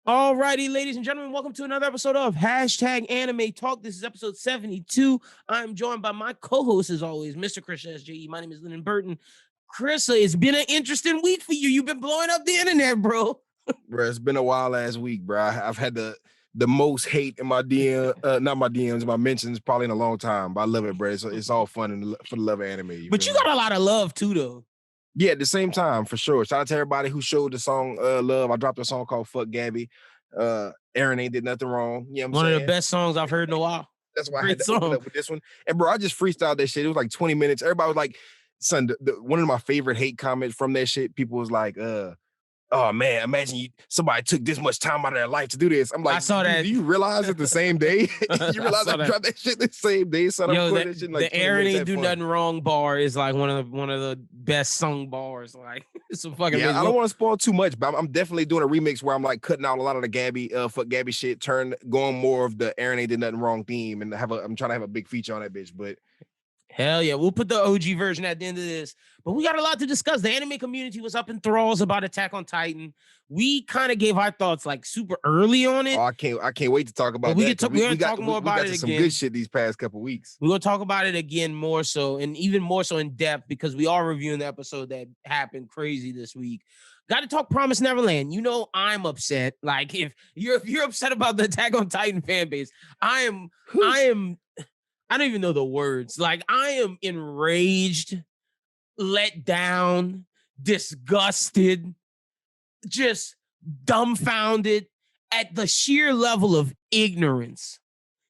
Alrighty, ladies and gentlemen, welcome to another episode of Hashtag Anime Talk. This is episode 72. I'm joined by my co-host, as always, Mr. Christian SJE. My name is Lyndon Burton. Chrissa, it's been an interesting week for you. You've been blowing up the internet, bro. Bro, it's been a wild last week, bro. I've had the most hate in my DM, not my DMs, my mentions probably in a long time. But I love it, bro. It's all fun and for the love of anime. But you got a lot of love too, though. Yeah, at the same time, for sure. Shout out to everybody who showed the song love. I dropped a song called Fuck Gabby. Aaron ain't did nothing wrong. You know what I'm saying? One of the best songs I've heard in a while. That's why I had to open up with this one. And bro, I just freestyled that shit. It was like 20 minutes. Everybody was like, son, one of my favorite hate comments from that shit, people was like, oh man, imagine somebody took this much time out of their life to do this. I'm like, I saw that. Do you realize it the same day? You realize I dropped that shit the same day? So yo, that shit like the Aaron ain't do nothing wrong bar is like one of the best sung bars. Like it's some fucking. Yeah, I don't want to spoil too much, but I'm definitely doing a remix where I'm like cutting out a lot of the Gabby, fuck Gabby shit, going more of the Aaron ain't did nothing wrong theme, and I'm trying to have a big feature on that bitch, but. Hell yeah, we'll put the OG version at the end of this. But we got a lot to discuss. The anime community was up in thralls about Attack on Titan. We kind of gave our thoughts like super early on it. Oh, I can't wait to talk about that. We're gonna talk more about it again. Some good shit these past couple weeks. We're gonna talk about it again more so, and even more so in depth, because we are reviewing the episode that happened crazy this week. Got to talk Promised Neverland. You know I'm upset. Like if you're upset about the Attack on Titan fan base, I am. I don't even know the words. Like, I am enraged, let down, disgusted, just dumbfounded at the sheer level of ignorance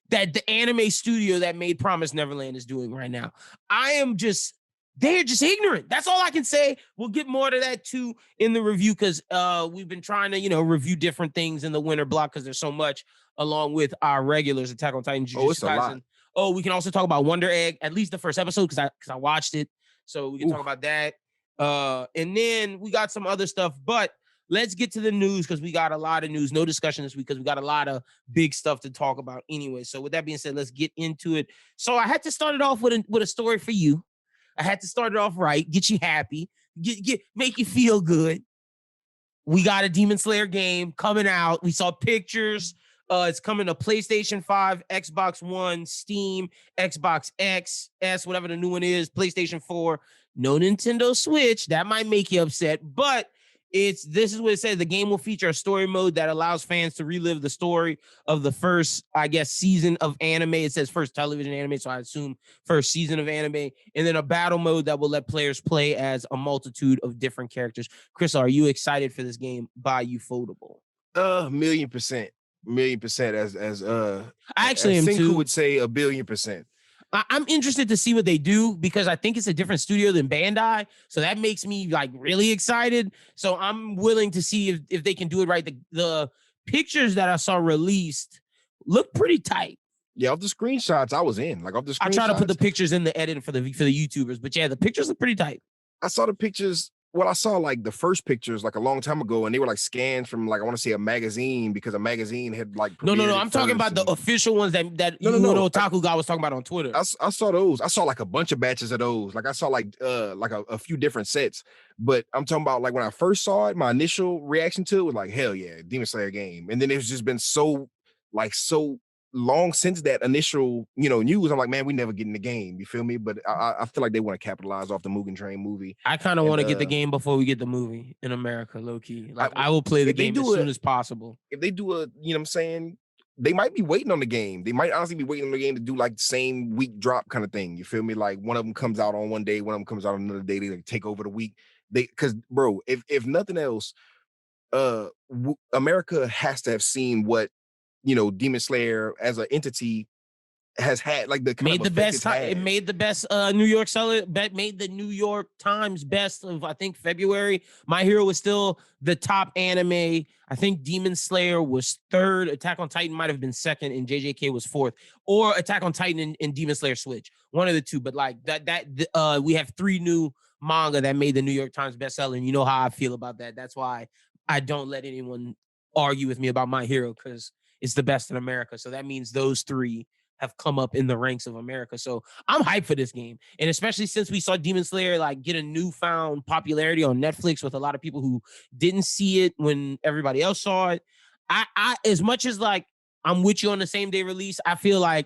that the anime studio that made Promised Neverland is doing right now. They're just ignorant. That's all I can say. We'll get more to that too in the review, because we've been trying to, review different things in the winter block because there's so much along with our regulars, Attack on Titan, Jujutsu Kaisen. Oh, we can also talk about Wonder Egg, at least the first episode, because I watched it. So we can talk about that. And then we got some other stuff, but let's get to the news, because we got a lot of news. No discussion this week because we got a lot of big stuff to talk about anyway. So with that being said, let's get into it. So I had to start it off with a story for you. I had to start it off right, get you happy, make you feel good. We got a Demon Slayer game coming out. We saw pictures. It's coming to PlayStation 5, Xbox One, Steam, Xbox X, S, whatever the new one is, PlayStation 4. No Nintendo Switch. That might make you upset, but this is what it says. The game will feature a story mode that allows fans to relive the story of the first, I guess, season of anime. It says first television anime, so I assume first season of anime. And then a battle mode that will let players play as a multitude of different characters. Chris, are you excited for this game by Ufotable? 1,000,000%. 1,000,000% as I actually am Senku too. Would say 1,000,000,000%. I'm interested to see what they do, because I think it's a different studio than Bandai. So that makes me like really excited. So I'm willing to see if they can do it right. The pictures that I saw released look pretty tight. Yeah, off the screenshots I was in. Like off the screenshots. I try to put the pictures in the edit for the YouTubers, but yeah, the pictures look pretty tight. I saw the pictures. Well, I saw like the first pictures like a long time ago, and they were like scans from like I want to say a magazine, because a magazine had like no. I'm talking about the official ones that Otaku guy was talking about on Twitter. I saw those. I saw like a bunch of batches of those. Like I saw like a few different sets. But I'm talking about like when I first saw it, my initial reaction to it was like, hell yeah, Demon Slayer game. And then it's just been so long since that initial, news. I'm like, man, we never get in the game. You feel me? But I feel like they want to capitalize off the Mugen Train movie. I kind of want to get the game before we get the movie in America, low key. Like I will play the game as soon as possible. If they do they might be waiting on the game. They might honestly be waiting on the game to do like the same week drop kind of thing. You feel me? Like one of them comes out on one day, one of them comes out on another day. They like take over the week. Because bro, if nothing else, America has to have seen what Demon Slayer as an entity has had, like the made the best. It made the best New York seller. Made the New York Times best of I think February. My Hero was still the top anime. I think Demon Slayer was third. Attack on Titan might have been second, and JJK was fourth. Or Attack on Titan and Demon Slayer switch, one of the two. But like that we have 3 new manga that made the New York Times bestseller, and you know how I feel about that. That's why I don't let anyone argue with me about My Hero, because it's the best in America. So that means those 3 have come up in the ranks of America. So I'm hyped for this game. And especially since we saw Demon Slayer like get a newfound popularity on Netflix with a lot of people who didn't see it when everybody else saw it. I as much as like I'm with you on the same day release, I feel like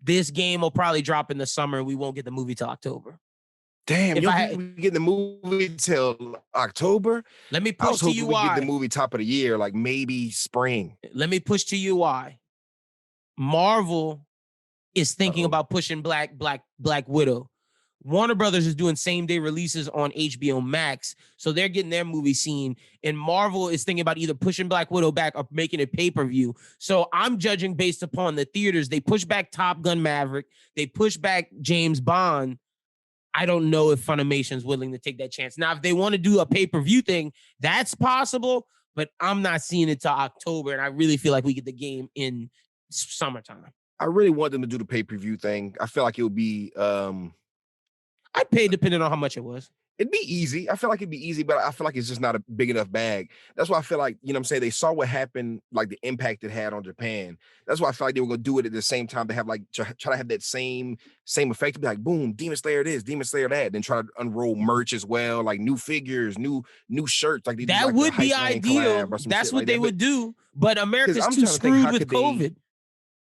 this game will probably drop in the summer. We won't get the movie till October. Damn, If you don't I think we get the movie till October? let me I push was to you hoping we get the why. movie top of the year, like maybe spring. Let me push to you why. Marvel is thinking Uh-oh. about pushing Black Widow. Warner Brothers is doing same day releases on HBO Max, so they're getting their movie seen. And Marvel is thinking about either pushing Black Widow back or making it pay-per-view. So I'm judging based upon the theaters. They push back Top Gun Maverick. They push back James Bond. I don't know if Funimation's willing to take that chance. Now, if they want to do a pay-per-view thing, that's possible, but I'm not seeing it till October, and I really feel like we get the game in summertime. I really want them to do the pay-per-view thing. I feel like it would be I'd pay depending on how much it was. it'd be easy. I feel like it'd be easy, but I feel like it's just not a big enough bag. That's why I feel like, you know what I'm saying? They saw what happened, like the impact it had on Japan. That's why I feel like they were gonna do it at the same time. They have like try to have that same effect to be like, boom, Demon Slayer this, Demon Slayer that, then try to unroll merch as well, like new figures, new shirts, like they do That like would the be Hype Man ideal. collab or some That's shit what like they that. would do. But America's I'm too trying to think, how screwed with could they- COVID.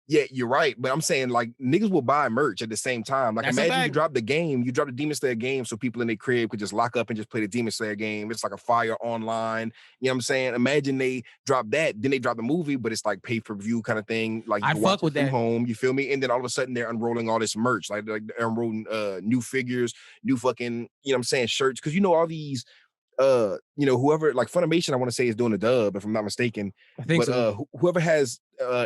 Yeah, you're right. But I'm saying like niggas will buy merch at the same time. Like That's a imagine you fact. drop the game, you drop the Demon Slayer game so people in their crib could just lock up and just play the Demon Slayer game. It's like a fire online. You know what I'm saying? Imagine they drop that, then they drop the movie, but it's like pay-per-view kind of thing. Like you I'd can fuck watch it with from that. home, you feel me? And then all of a sudden they're unrolling all this merch. Like they're unrolling new figures, new fucking, you know what I'm saying, shirts. Cause you know, all these whoever like Funimation, I want to say is doing a dub, if I'm not mistaken. I think But so. whoever has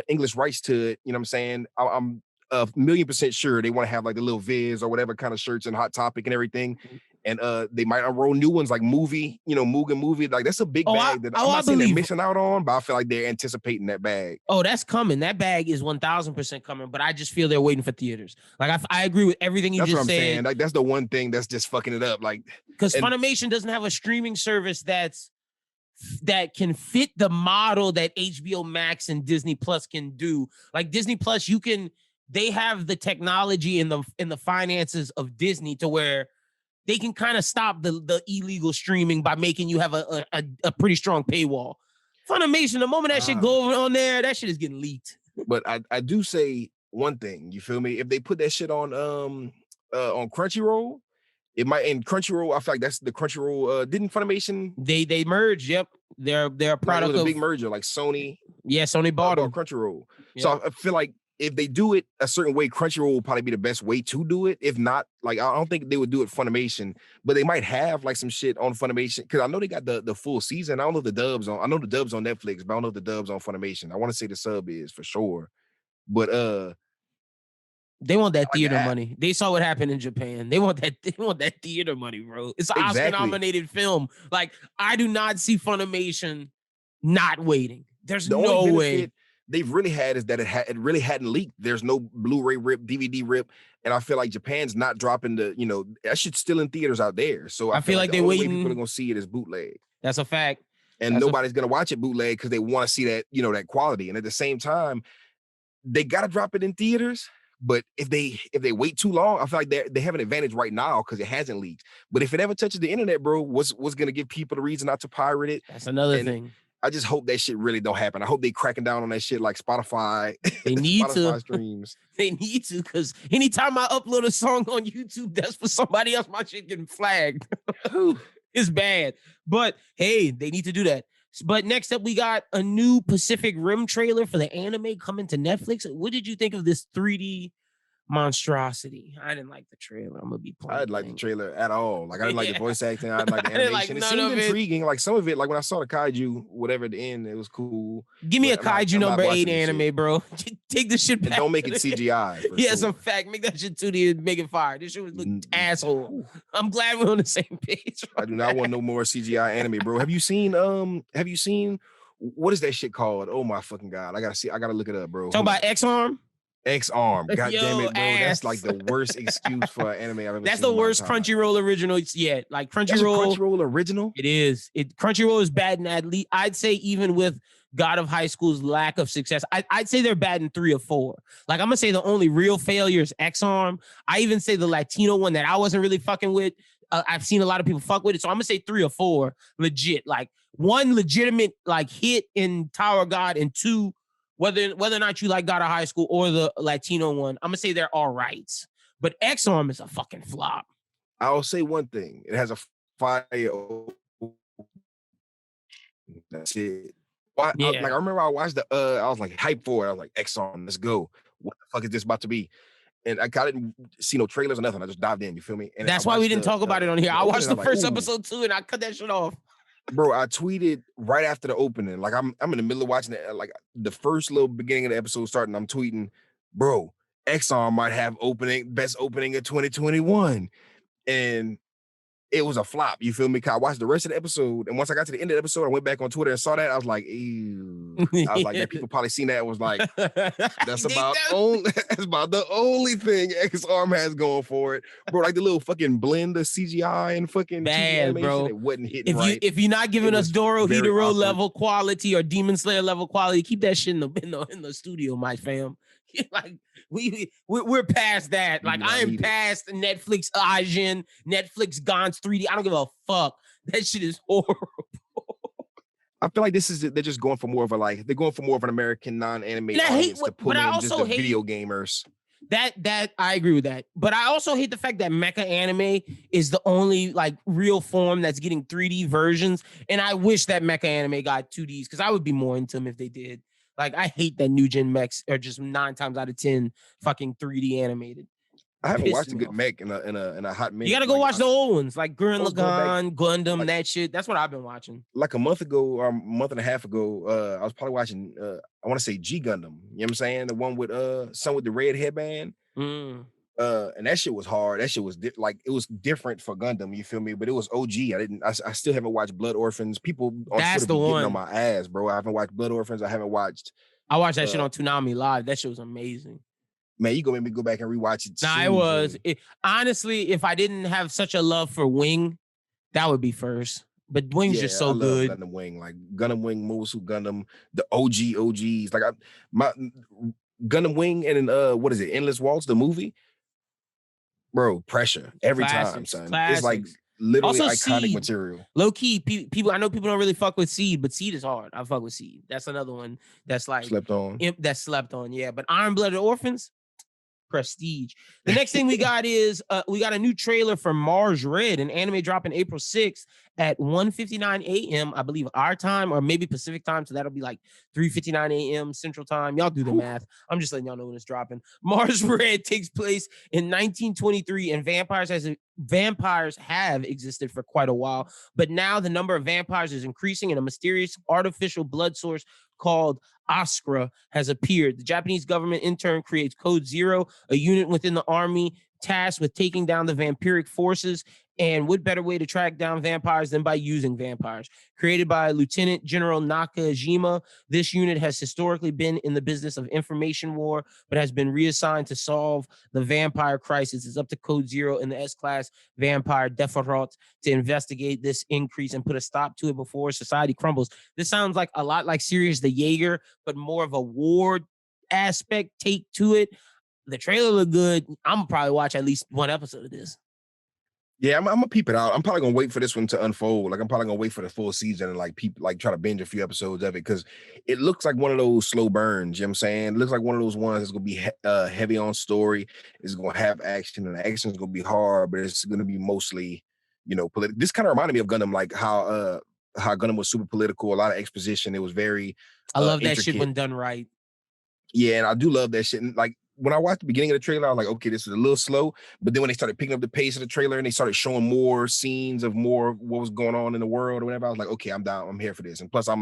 English rights to it, you know what I'm saying? I'm a million percent sure they want to have like the little Viz or whatever kind of shirts and Hot Topic and everything. And they might unroll new ones like movie, Mugen movie. Like that's a big bag that I'm not saying they're believe. missing out on, but I feel like they're anticipating that bag. Oh, that's coming. That bag is 1,000% coming. But I just feel they're waiting for theaters. Like I agree with everything you That's just what I'm said. saying. Like that's the one thing that's just fucking it up. Like Because and- Funimation doesn't have a streaming service that can fit the model that HBO Max and Disney Plus can do. Like Disney Plus, they have the technology in the finances of Disney to where they can kind of stop the illegal streaming by making you have a pretty strong paywall. Funimation, the moment that shit go over on there, that shit is getting leaked. But I do say one thing, you feel me? If they put that shit on Crunchyroll, it might. And Crunchyroll, I feel like that's the Crunchyroll. Didn't Funimation? They merged. Yep, they're a product Like it was a of big merger, like Sony. Yeah, Sony bought them. Crunchyroll. Yep. So I feel like if they do it a certain way, Crunchyroll will probably be the best way to do it. If not, like I don't think they would do it Funimation, but they might have like some shit on Funimation because I know they got the full season. I don't know if the dubs on. I know the dubs on Netflix, but I don't know if the dubs on Funimation. I want to say the sub is for sure, but they want that like theater that. money. They saw what happened in Japan. They want that theater money, bro. It's an Exactly. Oscar-nominated film. Like, I do not see Funimation not waiting. There's The no only way. benefit they've really had is that it really hadn't leaked. There's no Blu-ray rip, DVD rip, and I feel like Japan's not dropping that shit's still in theaters out there. So I feel like the they only way waiting. people are gonna see it is bootleg. That's a fact. And That's nobody's gonna watch it bootleg because they want to see that, that quality. And at the same time, they gotta drop it in theaters. But if they wait too long, I feel like they have an advantage right now because it hasn't leaked. But if it ever touches the internet, bro, what's gonna give people the reason not to pirate it? That's another thing. I just hope that shit really don't happen. I hope they cracking down on that shit like Spotify. They need Spotify to. streams. They need to, because anytime I upload a song on YouTube, that's for somebody else. My shit getting flagged. It's bad. But hey, they need to do that. But next up, we got a new Pacific Rim trailer for the anime coming to Netflix. What did you think of this 3D monstrosity? I didn't like the trailer. I'm gonna be playing. I didn't like the trailer at all. Like I didn't like the voice acting. I didn't like the I didn't like animation. It none seemed of it. intriguing. Like some of it, like when I saw the kaiju, whatever at the end, it was cool. Give me a But I'm kaiju not number 8 watching this anime, shit. bro. Take this shit And back. don't make to it the- CGI. For Yeah, sure. it's a fact. Make that shit 2D and make it fire. This shit was look Mm, asshole. I'm glad we're on the same page. I do not want no more CGI anime, bro. Have you seen what is that shit called? Oh my fucking god. I gotta look it up, bro. Talk about X-Arm. X-Arm. God Yo, damn it, bro. That's like ass. the worst excuse for an anime I've ever That's seen. the in my worst entire life. Crunchyroll original yet. Like That's a Crunchyroll. Crunchyroll original. It is. Crunchyroll is bad in at least. I'd say even with God of High School's lack of success, I'd say they're bad in 3 or 4. Like I'm gonna say the only real failure is X-Arm. I even say the Latino one that I wasn't really fucking with. I've seen a lot of people fuck with it. So I'm gonna say 3 or 4 legit. Like one legitimate like hit in Tower of God, and 2, whether or not you like God of High School or the Latino one, I'm gonna say they're all right. But X-Arm is a fucking flop. I'll say one thing. It has a fire. That's it. Why? Yeah. Like I remember I watched I was like hyped for it. I was like, X-On, let's go. What the fuck is this about to be? And I didn't see no trailers or nothing. I just dived in. You feel me? And I That's why we watched didn't talk about it on here. the I watched opening. the I'm like, first ooh, episode too, and I cut that shit off. bro. I tweeted right after the opening. Like I'm in the middle of watching it. Like the first little beginning of the episode starting. I'm tweeting, bro. X-On might have best opening of 2021, and it was a flop. You feel me? 'Cause I watched the rest of the episode, and once I got to the end of the episode, I went back on Twitter and saw that. I was like, ew. I was like, that people probably seen that and was like, that's about that's about the only thing X-Arm has going for it, bro. Like the little fucking blend of CGI and fucking 2D animation, bro. it wasn't hitting right. If you're not giving us Doro Hidoro awkward level quality or Demon Slayer level quality, keep that shit in the studio, my fam. Like we're past that. Like I am past Netflix Asian, Netflix Gaunt's 3D. I don't give a fuck. That shit is horrible. I feel like they're just going for more of an American non-anime audience to pull in just the video gamers. That I agree with that. But I also hate the fact that mecha anime is the only like real form that's getting 3D versions. And I wish that mecha anime got 2Ds because I would be more into them if they did. Like I hate that new gen mechs are just 9 times out of 10 fucking 3D animated. I haven't watched a good mech in a hot minute. You gotta go watch the old ones like Gurren Lagann, Gundam, that shit. That's what I've been watching. Like a month ago or a month and a half ago, I was probably watching I want to say G Gundam. You know what I'm saying? The one with son with the red headband. And that shit was hard. That shit was it was different for Gundam, you feel me? But it was OG. I still haven't watched Blood Orphans. People on That's Twitter the one getting on my ass, bro. I haven't watched Blood Orphans. I watched that shit on Toonami Live. That shit was amazing. Man, you gonna make me go back and rewatch it. Nah, it was. Honestly, if I didn't have such a love for Wing, that would be first. But Wing's just so good. Gundam Wing, like Gundam Wing, Mobile Suit Gundam, the OGs. Like my Gundam Wing and then what is it? Endless Waltz, the movie, bro. Pressure every time, son. Classics. It's like literally also, iconic Seed. material. Low key, people. I know people don't really fuck with Seed, but Seed is hard. I fuck with Seed. That's another one that's like slept on. That's slept on. Yeah, but Iron Blooded Orphans. Prestige. The next thing we got is we got a new trailer for Mars Red, an anime dropping April 6th at 1:59 a.m. I believe our time, or maybe Pacific time, so that'll be like 3:59 a.m. Central time. Y'all do the math. I'm just letting y'all know when it's dropping. Mars Red takes place in 1923, and vampires have existed for quite a while, but now the number of vampires is increasing, and a mysterious artificial blood source called Askra has appeared. The Japanese government in turn creates Code Zero, a unit within the army tasked with taking down the vampiric forces. And what better way to track down vampires than by using vampires? Created by Lieutenant General Nakajima, this unit has historically been in the business of information war, but has been reassigned to solve the vampire crisis. It's up to Code Zero and the S-Class vampire Deferot to investigate this increase and put a stop to it before society crumbles. This sounds like a lot like Sirius the Jaeger, but more of a war aspect take to it. The trailer looked good. I'm gonna probably watch at least one episode of this. Yeah, I'm gonna peep it out. I'm probably gonna wait for this one to unfold. Like I'm probably gonna wait for the full season and like try to binge a few episodes of it because it looks like one of those slow burns. You know what I'm saying? It looks like one of those ones that's gonna be heavy on story. It's gonna have action, and the action is gonna be hard, but it's gonna be mostly, political. This kind of reminded me of Gundam, like how Gundam was super political, a lot of exposition. It was very I love that intricate. shit when done right. Yeah, and I do love that shit. And like when I watched the beginning of the trailer, I was like, okay, this is a little slow. But then when they started picking up the pace of the trailer and they started showing more scenes of more what was going on in the world or whatever, I was like, okay, I'm down. I'm here for this. And plus, I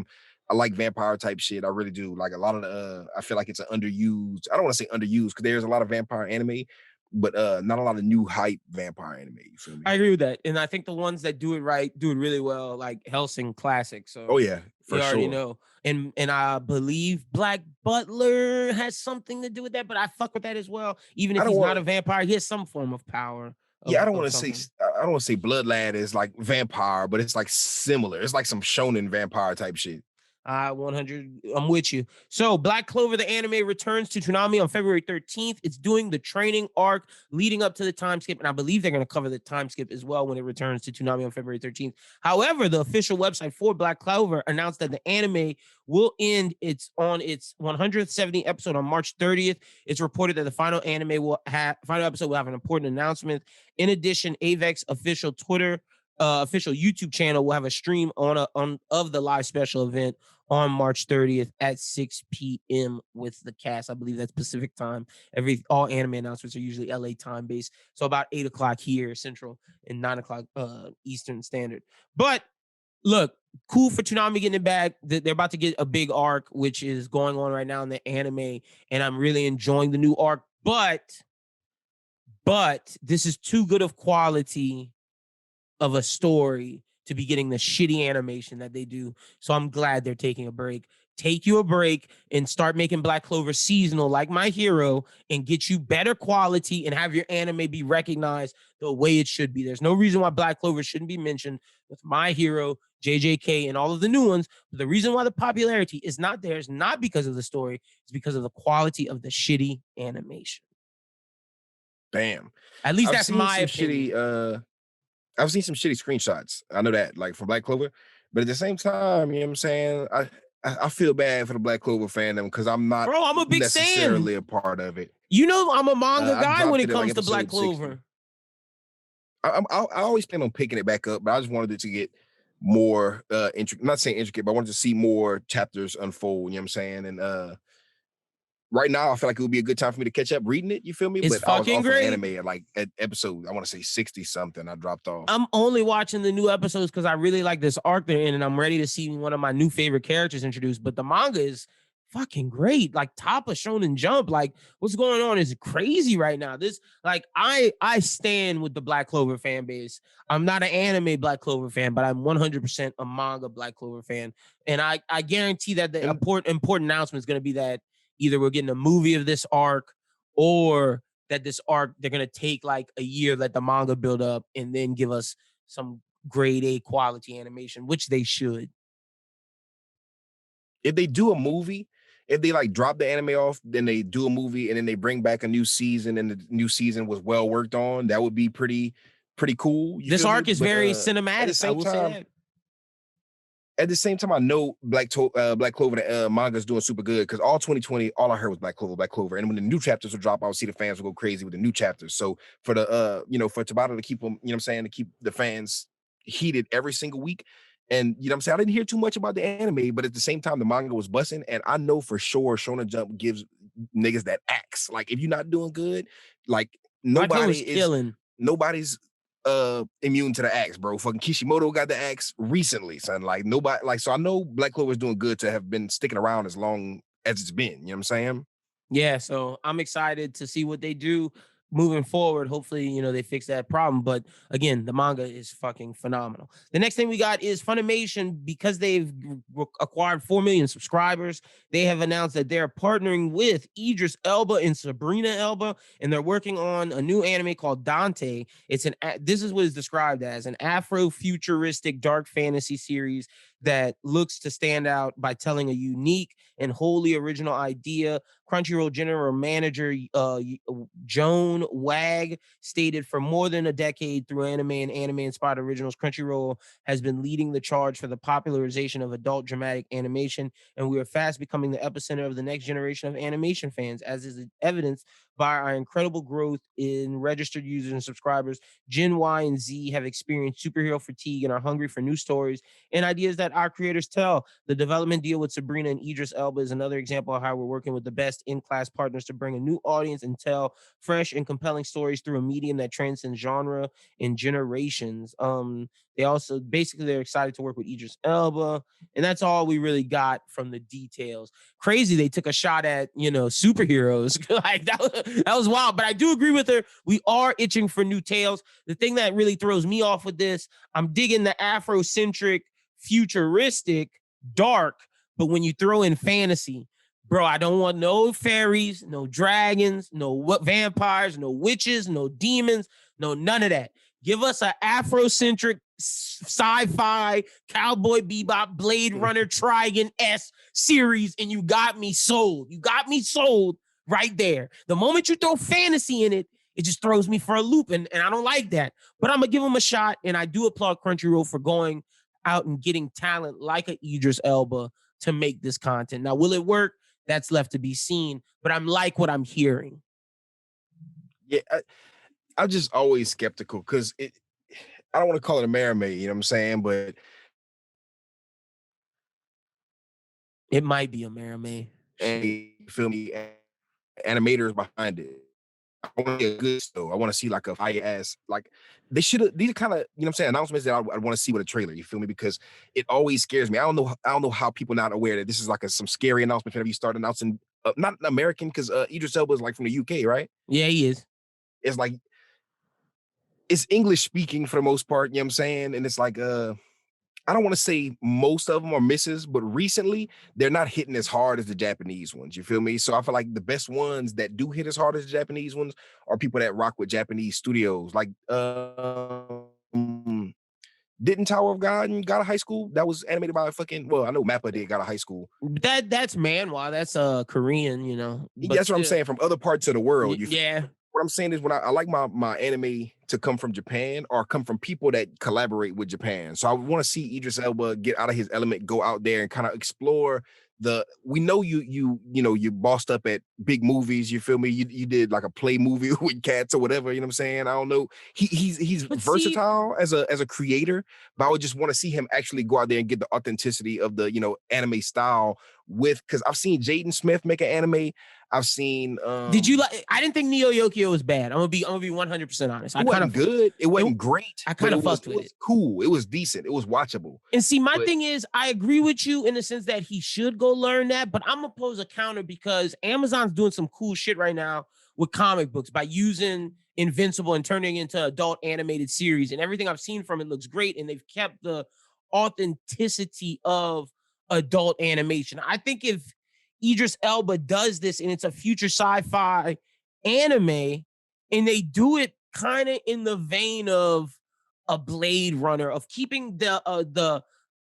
like vampire type shit. I really do. Like a lot of the, I feel like it's an underused. I don't want to say underused because there's a lot of vampire anime, but not a lot of new hype vampire anime. You feel me? I agree with that, and I think the ones that do it right do it really well, like Hellsing Classic. So, oh yeah, for you sure. already know. And I believe Black Butler has something to do with that, but I fuck with that as well. Even if he's not a vampire, he has some form of power. I don't want to say Blood Lad is like vampire, but it's like similar. It's like some shonen vampire type shit. I'm with you. So Black Clover, the anime, returns to Toonami on February 13th. It's doing the training arc leading up to the time skip, and I believe they're going to cover the time skip as well when it returns to Toonami on February 13th. However, the official website for Black Clover announced that the anime will end its 170th episode on March 30th. It's reported that the final episode will have an important announcement. In addition, AVEX official official YouTube channel will have a stream of the live special event on March 30th at 6 p.m. with the cast. I believe that's Pacific time. All anime announcements are usually LA time based. So about 8 o'clock here Central and 9 o'clock Eastern Standard. But look, cool for Toonami getting it back. They're about to get a big arc, which is going on right now in the anime, and I'm really enjoying the new arc. But this is too good of quality of a story to be getting the shitty animation that they do. So I'm glad they're taking a break. Take you a break and start making Black Clover seasonal like My Hero and get you better quality and have your anime be recognized the way it should be. There's no reason why Black Clover shouldn't be mentioned with My Hero, JJK, and all of the new ones. But the reason why the popularity is not there is not because of the story. It's because of the quality of the shitty animation. Damn. At least that's my opinion. I've seen some shitty screenshots. I know that, like from Black Clover, but at the same time, you know what I'm saying? I feel bad for the Black Clover fandom because I'm not I'm a big necessarily fan. a part of it. You know, I'm a manga guy when it comes like to Black Clover. I always plan on picking it back up, but I just wanted it to get more intricate. I'm not saying intricate, but I wanted to see more chapters unfold. You know what I'm saying? And right now, I feel like it would be a good time for me to catch up reading it. You feel me? It's but I was fucking off great. Anime at episode, I want to say 60 something. I dropped off. I'm only watching the new episodes because I really like this arc they're in, and I'm ready to see one of my new favorite characters introduced. But the manga is fucking great. Like top of Shonen Jump. Like what's going on is crazy right now. This like I stand with the Black Clover fan base. I'm not an anime Black Clover fan, but I'm 100% a manga Black Clover fan. And I guarantee that the important announcement is going to be that either we're getting a movie of this arc or that this arc, they're going to take like a year, let the manga build up, and then give us some grade A quality animation, which they should. If they do a movie, if they like drop the anime off, then they do a movie and then they bring back a new season and the new season was well worked on, that would be pretty cool. This arc is very cinematic. I will say that. At the same time, I know Black Clover, the manga is doing super good because all 2020, all I heard was Black Clover. And when the new chapters would drop, I would see the fans would go crazy with the new chapters. So for the, for Tabata to keep them, you know what I'm saying, to keep the fans heated every single week. And, you know what I'm saying, I didn't hear too much about the anime, but at the same time, the manga was busting. And I know for sure Shonen Jump gives niggas that axe. Like, if you're not doing good, like, nobody's immune to the axe, bro. Fucking Kishimoto got the axe recently, son. Like nobody, like, so I know Black Clover is doing good to have been sticking around as long as it's been. You know what I'm saying? Yeah, so I'm excited to see what they do moving forward. Hopefully, they fix that problem. But again, the manga is fucking phenomenal. The next thing we got is Funimation. Because they've acquired 4 million subscribers, they have announced that they're partnering with Idris Elba and Sabrina Elba, and they're working on a new anime called Dante. This is what it's described as an Afro-futuristic dark fantasy series that looks to stand out by telling a unique and wholly original idea. Crunchyroll general manager Joan Wag stated, for more than a decade through anime and anime-inspired originals, Crunchyroll has been leading the charge for the popularization of adult dramatic animation, and we are fast becoming the epicenter of the next generation of animation fans, as is evidenced by our incredible growth in registered users and subscribers. Gen Y and Z have experienced superhero fatigue and are hungry for new stories and ideas that our creators tell. The development deal with Sabrina and Idris Elba is another example of how we're working with the best in-class partners to bring a new audience and tell fresh and compelling stories through a medium that transcends genre and generations. They're excited to work with Idris Elba, and that's all we really got from the details. Crazy, they took a shot at superheroes. Like that was wild. But I do agree with her. We are itching for new tales. The thing that really throws me off with this, I'm digging the Afrocentric, futuristic, dark, but when you throw in fantasy, bro, I don't want no fairies, no dragons, no vampires, no witches, no demons, no none of that. Give us an Afrocentric sci-fi, Cowboy Bebop, Blade Runner, Trigun-esque series, and you got me sold. You got me sold right there. The moment you throw fantasy in it, it just throws me for a loop, and I don't like that. But I'm gonna give them a shot, and I do applaud Crunchyroll for going out and getting talent like a Idris Elba to make this content. Now, will it work? That's left to be seen, but I'm like what I'm hearing. Yeah, I'm just always skeptical because I don't want to call it a marinade, you know what I'm saying? But It might be a Maramé. and you feel me, animators behind it. I want to see a good show. I want to see like a fire ass, like they should have these are kind of, you know what I'm saying, announcements that I want to see with a trailer. You feel me? Because it always scares me. I don't know how people not aware that this is like some scary announcement whenever you start announcing not American, because Idris Elba is like from the UK, right? Yeah, he is. It's like it's English speaking for the most part, you know what I'm saying? And it's like I don't want to say most of them are misses, but recently they're not hitting as hard as the Japanese ones. You feel me? So I feel like the best ones that do hit as hard as the Japanese ones are people that rock with Japanese studios. Like didn't Tower of God and God of High School? That was animated by a fucking, well, I know Mappa did God of High School. That's manhwa. That's Korean, you know. But That's what I'm saying, from other parts of the world. Yeah. What I'm saying is when I like my anime to come from Japan or come from people that collaborate with Japan. So I want to see Idris Elba get out of his element, go out there and kind of explore we know you know, you bossed up at big movies, you feel me? You did like a play movie with cats or whatever, you know what I'm saying? I don't know. He's versatile as a creator, but I would just want to see him actually go out there and get the authenticity of the, you know, anime style because I've seen Jaden Smith make an anime. I've seen Did you like I didn't think Neo Yokio was bad. I'm gonna be 100% honest. It wasn't good. It wasn't great. I kind of fucked with it. It was cool. It was decent. It was watchable. And see, my thing is, I agree with you in the sense that he should go learn that, but I'm gonna pose a counter because Amazon's doing some cool shit right now with comic books by using Invincible and turning it into adult animated series. And everything I've seen from it looks great, and they've kept the authenticity of adult animation. I think if Idris Elba does this and it's a future sci-fi anime, and they do it kind of in the vein of a Blade Runner, of keeping the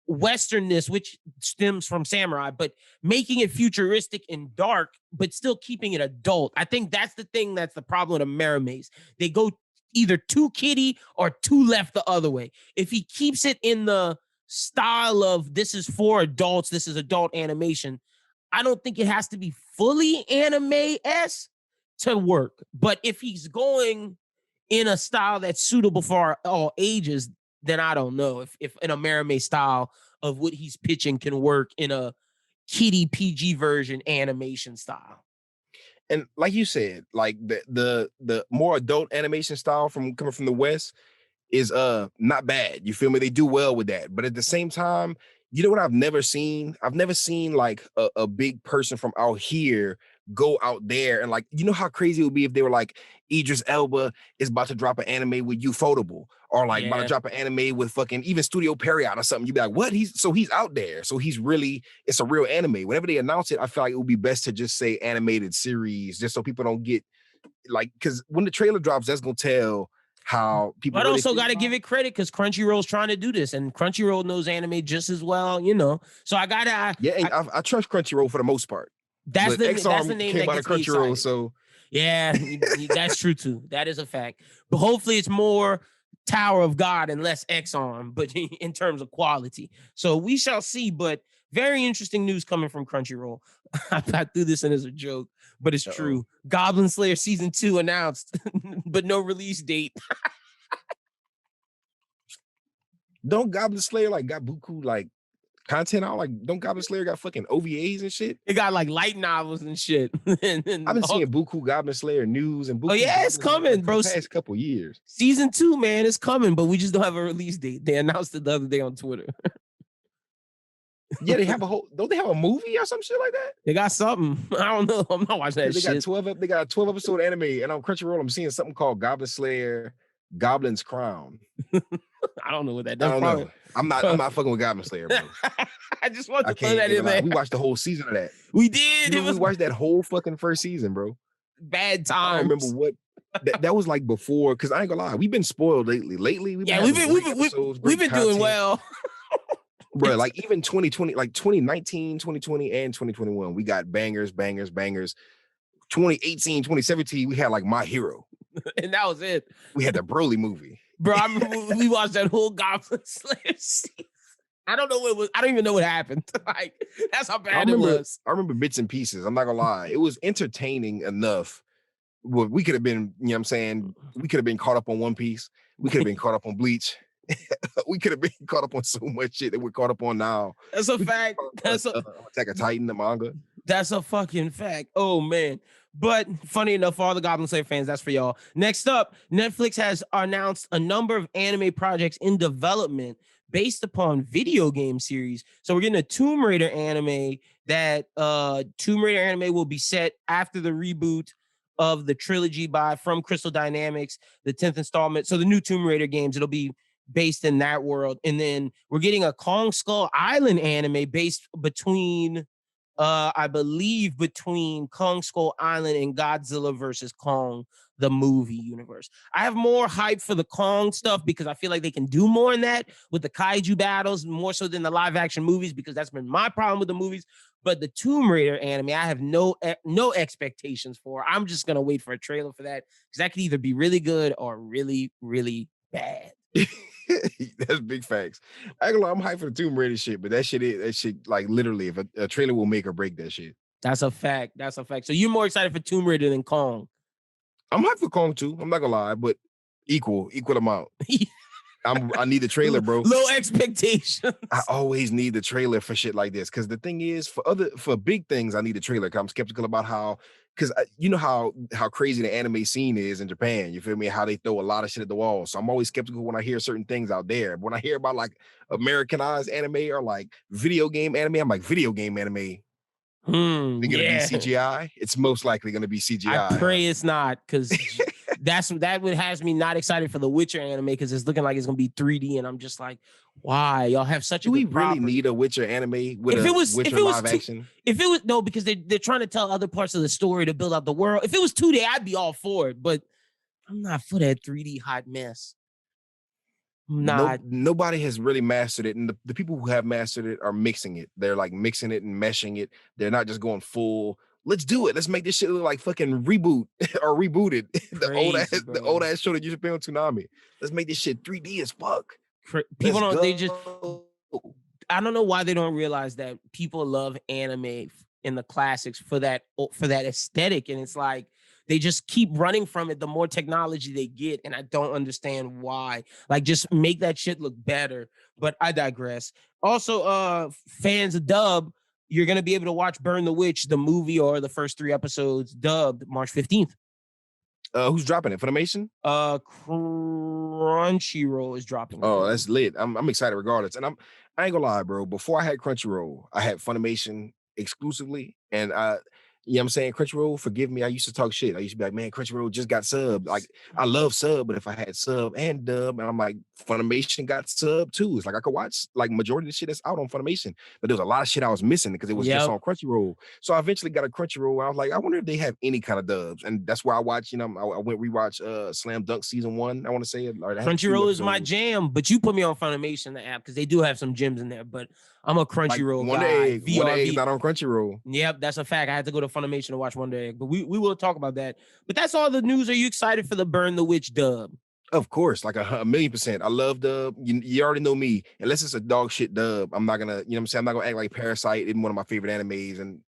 westernness, which stems from samurai, but making it futuristic and dark, but still keeping it adult. I think that's the thing that's the problem with Amerimaze. They go either too kiddie or too left the other way. If he keeps it in the style of this is for adults, this is adult animation, I don't think it has to be fully anime-esque to work. But if he's going in a style that's suitable for all ages, then I don't know if an Amerime style of what he's pitching can work in a kiddie PG version animation style. And like you said, like the more adult animation style coming from the West is not bad. You feel me? They do well with that. But at the same time, you know what I've never seen? I've never seen like a big person from out here go out there and like, you know how crazy it would be if they were like, Idris Elba is about to drop an anime with Ufotable, or like about to drop an anime with fucking even Studio Period or something. You'd be like, what? He's out there. So it's a real anime. Whenever they announce it, I feel like it would be best to just say animated series, just so people don't get like, because when the trailer drops, that's gonna tell how people. But really also got to give it credit because Crunchyroll's trying to do this, and Crunchyroll knows anime just as well, you know. So I gotta. I trust Crunchyroll for the most part. That's the name that gets Crunchyroll. Me so yeah, that's true too. That is a fact. But hopefully, it's more Tower of God and less X-Arm, but in terms of quality. So we shall see. But very interesting news coming from Crunchyroll. I threw this in as a joke, but it's true. Goblin Slayer season 2 announced, but no release date. Don't Goblin Slayer like got buku like content out? Like, don't Goblin Slayer got fucking OVAs and shit? It got like light novels and shit. I've been seeing buku Goblin Slayer news and buku. It's coming, bro. For the past couple years. Season 2, man, it's coming, but we just don't have a release date. They announced it the other day on Twitter. Yeah, they have don't they have a movie or some shit like that? They got something. I don't know. I'm not watching that shit. They got a 12 episode anime, and on Crunchyroll, I'm seeing something called Goblin Slayer, Goblin's Crown. I don't know what that does. I don't know. I'm not fucking with Goblin Slayer, bro. I just want to throw that in there. We watched the whole season of that. We did. We watched that whole fucking first season, bro. Bad times. I don't remember that was like before, because I ain't gonna lie, we've been spoiled lately. Lately, we've been Yeah, we've having been great episodes, we've great been doing content. well. Bro, like even 2020, like 2019, 2020, and 2021, we got bangers, bangers, bangers. 2018, 2017, we had like My Hero. And that was it. We had the Broly movie. Bro, I remember we watched that whole Goblin Slayer season. I don't know what it was. I don't even know what happened. Like, that's how bad it was. I remember bits and pieces. I'm not gonna lie. It was entertaining enough. Well, we could have been, you know what I'm saying? We could have been caught up on One Piece. We could have been caught up on Bleach. We could have been caught up on so much shit that we're caught up on now. That's a fact. That's a Attack of Titan, the manga. That's a fucking fact. Oh man. But funny enough, for all the Goblin Slayer fans, that's for y'all. Next up, Netflix has announced a number of anime projects in development based upon video game series. So we're getting a Tomb Raider anime that Tomb Raider anime will be set after the reboot of the trilogy from Crystal Dynamics, the 10th installment. So the new Tomb Raider games, it'll be based in that world. And then we're getting a Kong Skull Island anime based between I believe between Kong Skull Island and Godzilla versus Kong, the movie universe. I have more hype for the Kong stuff because I feel like they can do more in that with the kaiju battles, more so than the live action movies, because that's been my problem with the movies. But the Tomb Raider anime, I have no expectations for. I'm just gonna wait for a trailer for that because that could either be really good or really, really bad. That's big facts. I ain't gonna lie, I'm hyped for the Tomb Raider shit, but that shit like literally, if a trailer will make or break that shit. That's a fact. That's a fact. So you're more excited for Tomb Raider than Kong? I'm hyped for Kong too. I'm not gonna lie, but equal amount. I need the trailer, bro. Low expectations. I always need the trailer for shit like this, because the thing is, for big things, I need the trailer. Cause I'm skeptical about how, because you know how crazy the anime scene is in Japan. You feel me? How they throw a lot of shit at the wall. So I'm always skeptical when I hear certain things out there. But when I hear about like Americanized anime or like video game anime, I'm like, video game anime. They're gonna be CGI. It's most likely gonna be CGI. I pray it's not, because that would has me not excited for the Witcher anime, because it's looking like it's gonna be 3D, and I'm just like, why y'all have such? Do we really need a Witcher anime with Witcher live action? If it was no, because they're trying to tell other parts of the story to build out the world. If it was 2D, I'd be all for it, but I'm not for that 3D hot mess. Nobody has really mastered it, and the people who have mastered it are mixing it. They're like mixing it and meshing it. They're not just going full. Let's do it. Let's make this shit look like fucking reboot or rebooted. The old ass show that used to be on Toonami. Let's make this shit 3D as fuck. People don't. They just. I don't know why they don't realize that people love anime in the classics for that aesthetic, and it's like they just keep running from it the more technology they get, and I don't understand why. Like, just make that shit look better. But I digress. Also, fans of dub, you're gonna be able to watch Burn the Witch, the movie, or the first 3 episodes dubbed March 15th. Who's dropping it? Funimation? Crunchyroll is dropping it. Oh, that's lit. I'm excited regardless. And I ain't gonna lie, bro. Before I had Crunchyroll, I had Funimation exclusively, and you know what I'm saying? Crunchyroll, forgive me. I used to talk shit. I used to be like, man, Crunchyroll just got sub. Like, I love sub, but if I had sub and dub, and I'm like, Funimation got sub too. It's like I could watch like majority of the shit that's out on Funimation, but there was a lot of shit I was missing because it was just on Crunchyroll. So I eventually got a Crunchyroll. I was like, I wonder if they have any kind of dubs, and that's where I watch. You know, I went rewatch Slam Dunk season 1. I want to say it. Crunchyroll is my jam, but you put me on Funimation, the app, because they do have some gems in there. But I'm a Crunchyroll guy. Wonder Egg's not on Crunchyroll. Yep, that's a fact. I had to go to Funimation to watch Wonder Egg, but we will talk about that. But that's all the news. Are you excited for the Burn the Witch dub? Of course, like 1,000,000%. I love dub. You already know me. Unless it's a dog shit dub, I'm not gonna, you know what I'm saying? I'm not gonna act like Parasite in one of my favorite animes and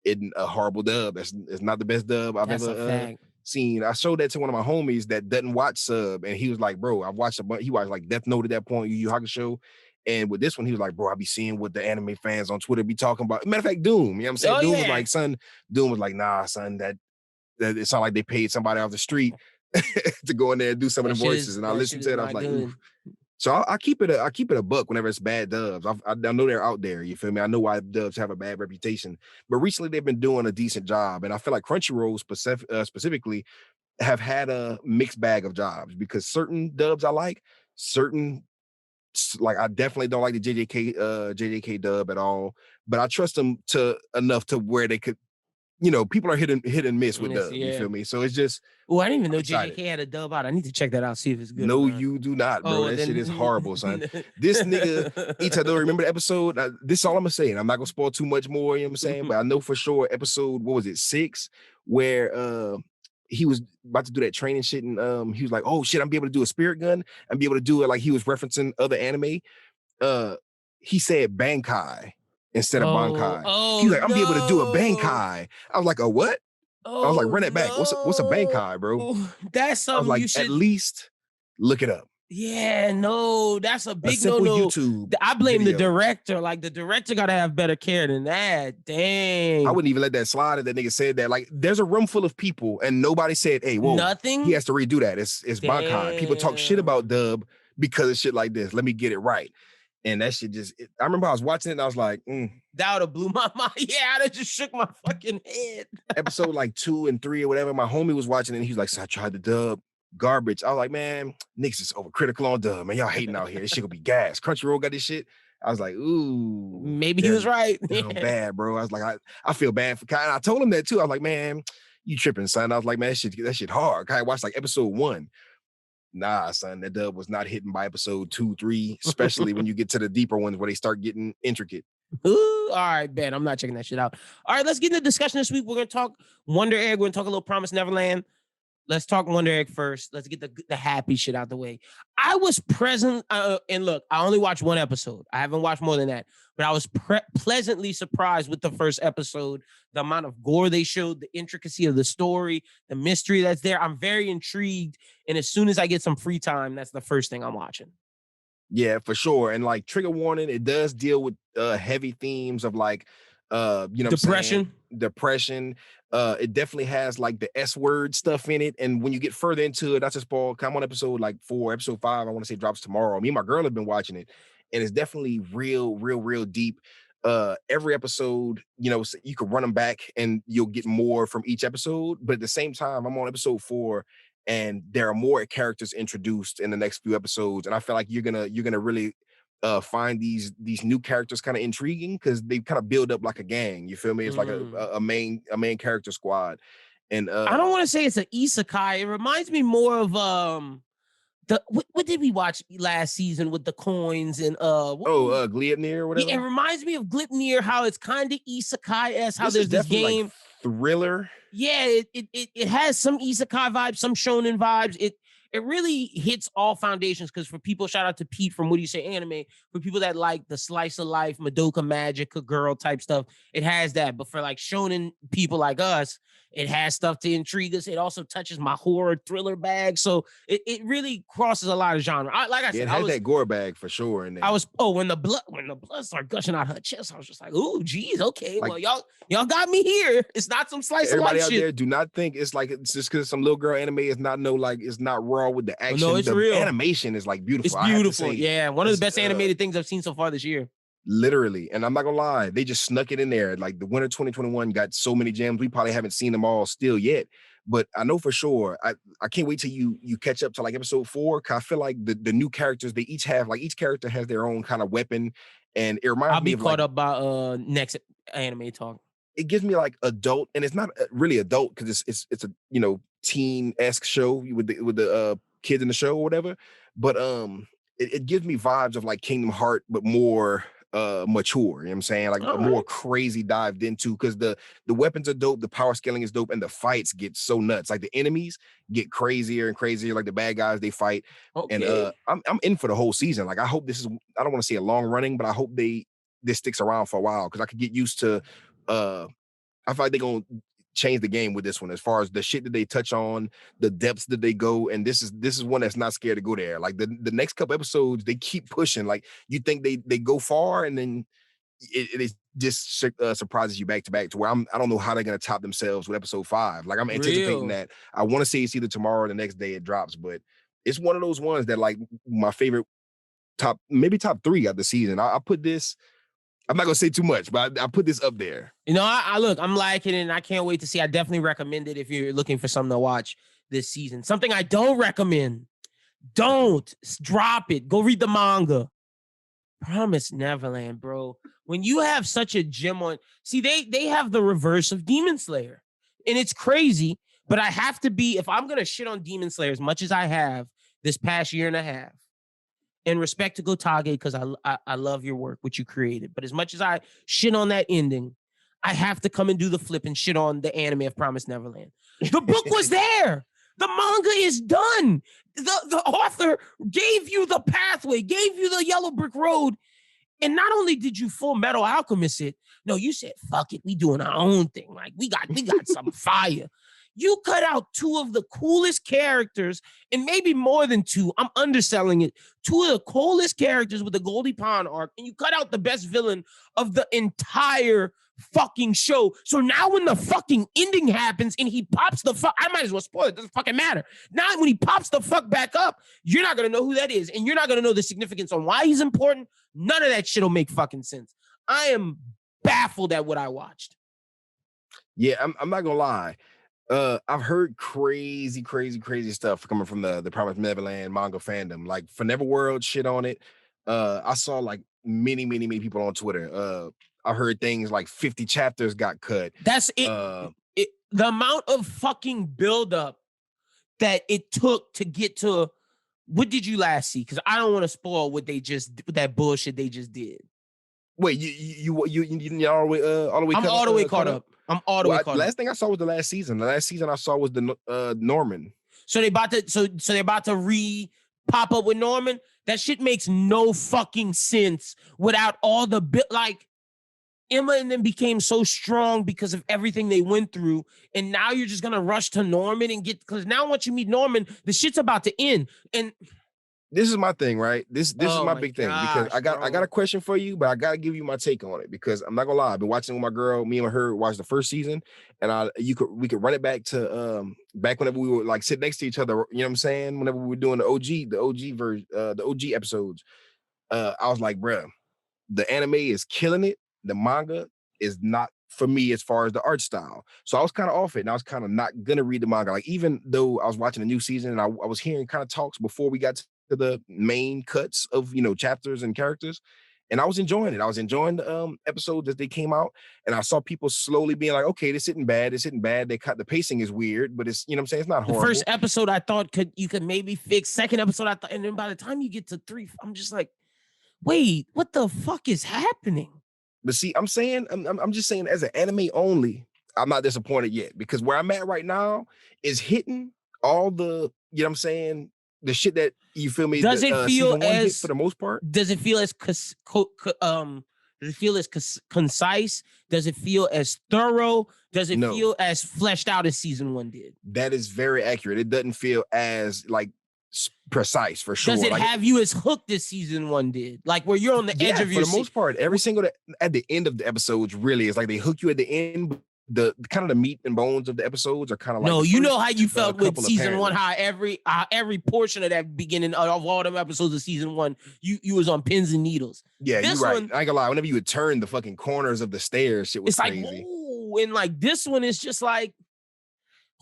in a horrible dub. It's not the best dub I've ever seen. I showed that to one of my homies that doesn't watch sub, and he was like, bro, I watched a bunch. He watched like Death Note at that point, Yu Yu Hakusho. And with this one, he was like, bro, I be seeing what the anime fans on Twitter be talking about. Matter of fact, Doom, you know what I'm saying? Was like, son, Doom was like, nah, son, that it sounded like they paid somebody off the street to go in there and do some of the voices. And I listened to it, I was like, oof. So I keep it a buck whenever it's bad dubs. I know they're out there, you feel me? I know why dubs have a bad reputation. But recently they've been doing a decent job. And I feel like Crunchyroll specifically have had a mixed bag of jobs, because certain dubs I like, like I definitely don't like the JJK dub at all, but I trust them enough to where they could people are hit and miss with Yes, dub. You yeah. feel me? So it's just Oh, I didn't even I'm know excited. JJK had a dub out. I need to check that out, see if it's good or No, not. you do not, bro. Oh, That shit is then horrible, son. This nigga, Itadori, remember the episode? This is all I'm gonna say. And I'm not gonna spoil too much more, you know what I'm saying? But I know for sure episode, what was it, 6, where he was about to do that training shit, and he was like, oh shit, I'm be able to do a spirit gun and be able to do it like he was referencing other anime. Uh he said Bankai instead of Oh, Bankai. He oh was like, I'm be able to do a no. Bankai. I was like, a what? I was like, Oh run that back. What's a Bankai, bro? no. That's I was something like, you at should. least look it up. Yeah, no, that's a A big simple no. YouTube I blame the video. director. Like the director gotta have better care than that. I Dang. wouldn't even let that slide if that nigga said that. Like, there's a room full of people and nobody said, hey, whoa, he Nothing? has to redo that. It's Bankai. People talk shit about Damn. dub because of shit like this. Let me get it right. And that shit I remember I was watching it and I was like, That would have blew my mind. Yeah, I'd have just shook my fucking head. episode like 2 and 3 or whatever. My homie was watching it and he was like, so I tried the dub. Garbage. I was like, man, niggas is overcritical on dub, man. Y'all hating out here. This shit gonna be gas. Crunchyroll got this shit. I was like, ooh, Maybe he they're was right. down bad, bro. I was like, I feel bad for Kai. And I told him that too. I was like, man, you tripping, son. I was like, man, that shit hard. Kai watched like episode 1. Nah, son, that dub was not hitting by episode 2, 3, especially when you get to the deeper ones where they start getting intricate. Ooh, all right, Ben. I'm not checking that shit out. All right, let's get into discussion this week. We're gonna talk Wonder Egg. We're gonna talk a little Promised Neverland. Let's talk Wonder Egg first. Let's get the happy shit out the way. I was present, and look, I only watched one episode. I haven't watched more than that, but I was pleasantly surprised with the first episode. The amount of gore they showed, the intricacy of the story, the mystery that's there. I'm very intrigued, and as soon as I get some free time, that's the first thing I'm watching. Yeah, for sure. And like trigger warning, it does deal with heavy themes of like you know what I'm saying? Depression. Depression. It definitely has like the S word stuff in it. And when you get further into it, that's a spoil. I'm on episode like 4, episode 5. I want to say drops tomorrow. Me and my girl have been watching it, and it's definitely real deep. Every episode, you could run them back and you'll get more from each episode. But at the same time, I'm on episode 4, and there are more characters introduced in the next few episodes, and I feel like you're gonna really find these new characters kind of intriguing because they kind of build up like a gang. You feel me? It's like a main character squad, and I don't want to say it's an isekai. It reminds me more of what did we watch last season with the coins and Gleipnir or whatever. Yeah, it reminds me of Gleipnir, how it's kind of isekai-esque, how This there's is this definitely game. like thriller. Yeah, it has some isekai vibes, some shonen vibes. It really hits all foundations because for people, shout out to Pete from What Do You Say Anime, for people that like the slice of life, Madoka Magica girl type stuff, it has that. But for like shonen people like us, it has stuff to intrigue us. It also touches my horror thriller bag. So it really crosses a lot of genre. Like I said, It has that gore bag for sure in there. when the blood started gushing out her chest, I was just like, "Ooh, geez, okay, like, well, y'all got me here. It's not some slice of life everybody out shit. there, do not think it's like it's just because some little girl anime is not it's not raw with the action. No, it's the real. animation is like beautiful. It's beautiful. Yeah, one of the best It's, animated things I've seen so far this year. literally. And I'm not gonna lie, they just snuck it in there. Like the winter 2021 got so many gems. We probably haven't seen them all still yet. But I know for sure, I can't wait till you catch up to like episode 4. Cause I feel like the new characters, they each have like each character has their own kind of weapon. And it reminds me of I'll be caught up by next anime talk. It gives me like adult, and it's not really adult because it's a teen-esque show with the kids in the show or whatever. But it gives me vibes of like Kingdom Heart, but more mature. You know what I'm saying? Like All a more right. crazy dived into, because the weapons are dope, the power scaling is dope, and the fights get so nuts. Like the enemies get crazier and crazier, like the bad guys they fight. Okay. And I'm in for the whole season. Like I hope this is, I don't want to say a long running, but I hope this sticks around for a while because I could get used to I feel like they're gonna change the game with this one as far as the shit that they touch on, the depths that they go, and this is one that's not scared to go there. Like the next couple episodes, they keep pushing. Like you think they go far, and then it just surprises you back to back to where I don't know how they're gonna top themselves with episode 5. Like I'm anticipating that. I want to see it's either tomorrow or the next day it drops, but it's one of those ones that like my favorite maybe top 3 of the season. I put this. I'm not gonna say too much, but I put this up there. I look, I'm liking it, and I can't wait to see. I definitely recommend it if you're looking for something to watch this season. Something I don't recommend. Don't drop it. Go read the manga. Promised Neverland, bro. When you have such a gem on, see, they have the reverse of Demon Slayer, and it's crazy. But I have to be, if I'm gonna shit on Demon Slayer as much as I have this past year and a half, in respect to Gotage, because I love your work, which you created. But as much as I shit on that ending, I have to come and do the flip and shit on the anime of Promised Neverland. The book was there. The manga is done. The author gave you the pathway, gave you the yellow brick road. And not only did you Full Metal Alchemist it, no, you said, fuck it, we doing our own thing. Like we got some fire. You cut out two of the coolest characters, and maybe more than two. I'm underselling it. Two of the coolest characters with the Goldie Pond arc, and you cut out the best villain of the entire fucking show. So now when the fucking ending happens and he pops the fuck, I might as well spoil it. Doesn't fucking matter. Now when he pops the fuck back up, you're not gonna know who that is, and you're not gonna know the significance on why he's important. None of that shit will make fucking sense. I am baffled at what I watched. Yeah, I'm not gonna lie. I've heard crazy stuff coming from the Promised Neverland manga fandom. Like for Neverworld shit on it. I saw like many people on Twitter. I heard things like 50 chapters got cut. That's it. The amount of fucking buildup that it took to get to, what did you last see? Because I don't want to spoil what they just, that bullshit they just did. Wait, you all the way I'm all the way caught up. I'm all the way caught up. Last thing I saw was the last season. The last season I saw was the Norman. So they about to so they're about to pop up with Norman. That shit makes no fucking sense without all the bit. Like Emma and them became so strong because of everything they went through, and now you're just gonna rush to Norman and get, because now once you meet Norman, the shit's about to end. And this is my thing, right? This is my big thing, because I got a question for you, but I gotta give you my take on it, because I'm not gonna lie, I've been watching with my girl. Me and her watched the first season, and we could run it back to back whenever we would like sit next to each other. You know what I'm saying? Whenever we were doing the OG version, the OG episodes, I was like, bruh, the anime is killing it. The manga is not for me as far as the art style. So I was kind of off it, and I was kind of not gonna read the manga. Like even though I was watching the new season, and I was hearing kind of talks before we got to the main cuts of chapters and characters, and I was enjoying it. I was enjoying the episodes as they came out, and I saw people slowly being like, okay, this isn't bad. They cut the pacing is weird, but it's, you know what I'm saying, it's not horrible. The first episode I thought you could maybe fix. Second episode I thought, and then by the time you get to 3, I'm just like, wait, what the fuck is happening? But see, I'm just saying, as an anime only, I'm not disappointed yet, because where I'm at right now is hitting all the, you know what I'm saying, the shit that, you feel me? Does it feel as, for the most part? Does it feel as concise? Does it feel as thorough? Does it feel as fleshed out as season 1 did? That is very accurate. It doesn't feel as like precise, for sure. Does it have you as hooked as season 1 did? Like where you're on the edge of your seat? For the most part, every single at the end of the episodes really is like they hook you at the end. The kind of the meat and bones of the episodes are kind of like, no, you know how you felt with season 1, how every portion of that beginning of all them episodes of season 1, you was on pins and needles. Yeah, you're right. I ain't gonna lie, whenever you would turn the fucking corners of the stairs, shit was crazy. Like, ooh, and like this one is just like,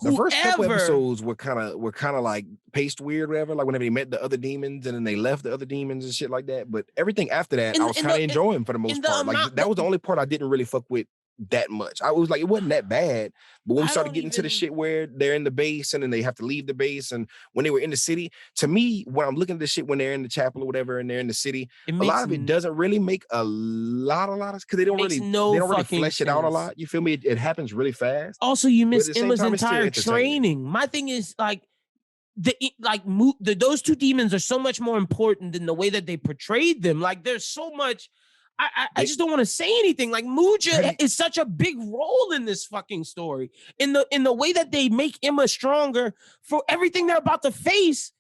the first couple episodes were kind of like paced weird, whatever. Like whenever they met the other demons and then they left the other demons and shit like that. But everything after that, I was kind of enjoying for the most part. Like that was the only part I didn't really fuck with that much. I was like, it wasn't that bad, but when we started getting to the shit where they're in the base and then they have to leave the base, and when they were in the city, to me, when I'm looking at this shit when they're in the chapel or whatever and they're in the city, a lot of it doesn't really make a lot of because they don't really flesh it out a lot. You feel me? It happens really fast. Also, you miss Emma's entire training. My thing is like, those two demons are so much more important than the way that they portrayed them. Like there's so much. I just don't want to say anything. Like Muja is such a big role in this fucking story. In the way that they make Emma stronger for everything they're about to face,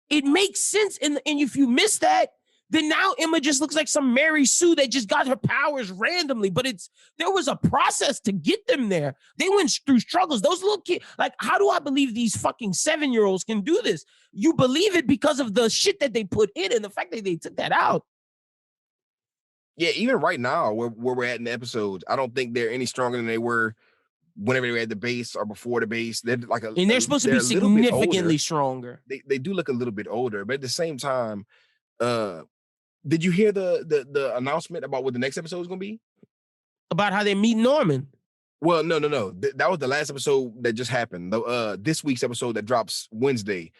it makes sense. And if you miss that, then now Emma just looks like some Mary Sue that just got her powers randomly. But there was a process to get them there. They went through struggles. Those little kids, like, how do I believe these fucking 7-year-olds can do this? You believe it because of the shit that they put in and the fact that they took that out. Yeah, even right now, where we're at in the episodes, I don't think they're any stronger than they were whenever they were at the base or before the base. They're like and they're supposed to be significantly stronger. They do look a little bit older, but at the same time, Did you hear the announcement about what the next episode is gonna be? About how they meet Norman. Well, no. That was the last episode that just happened. This week's episode that drops Wednesday.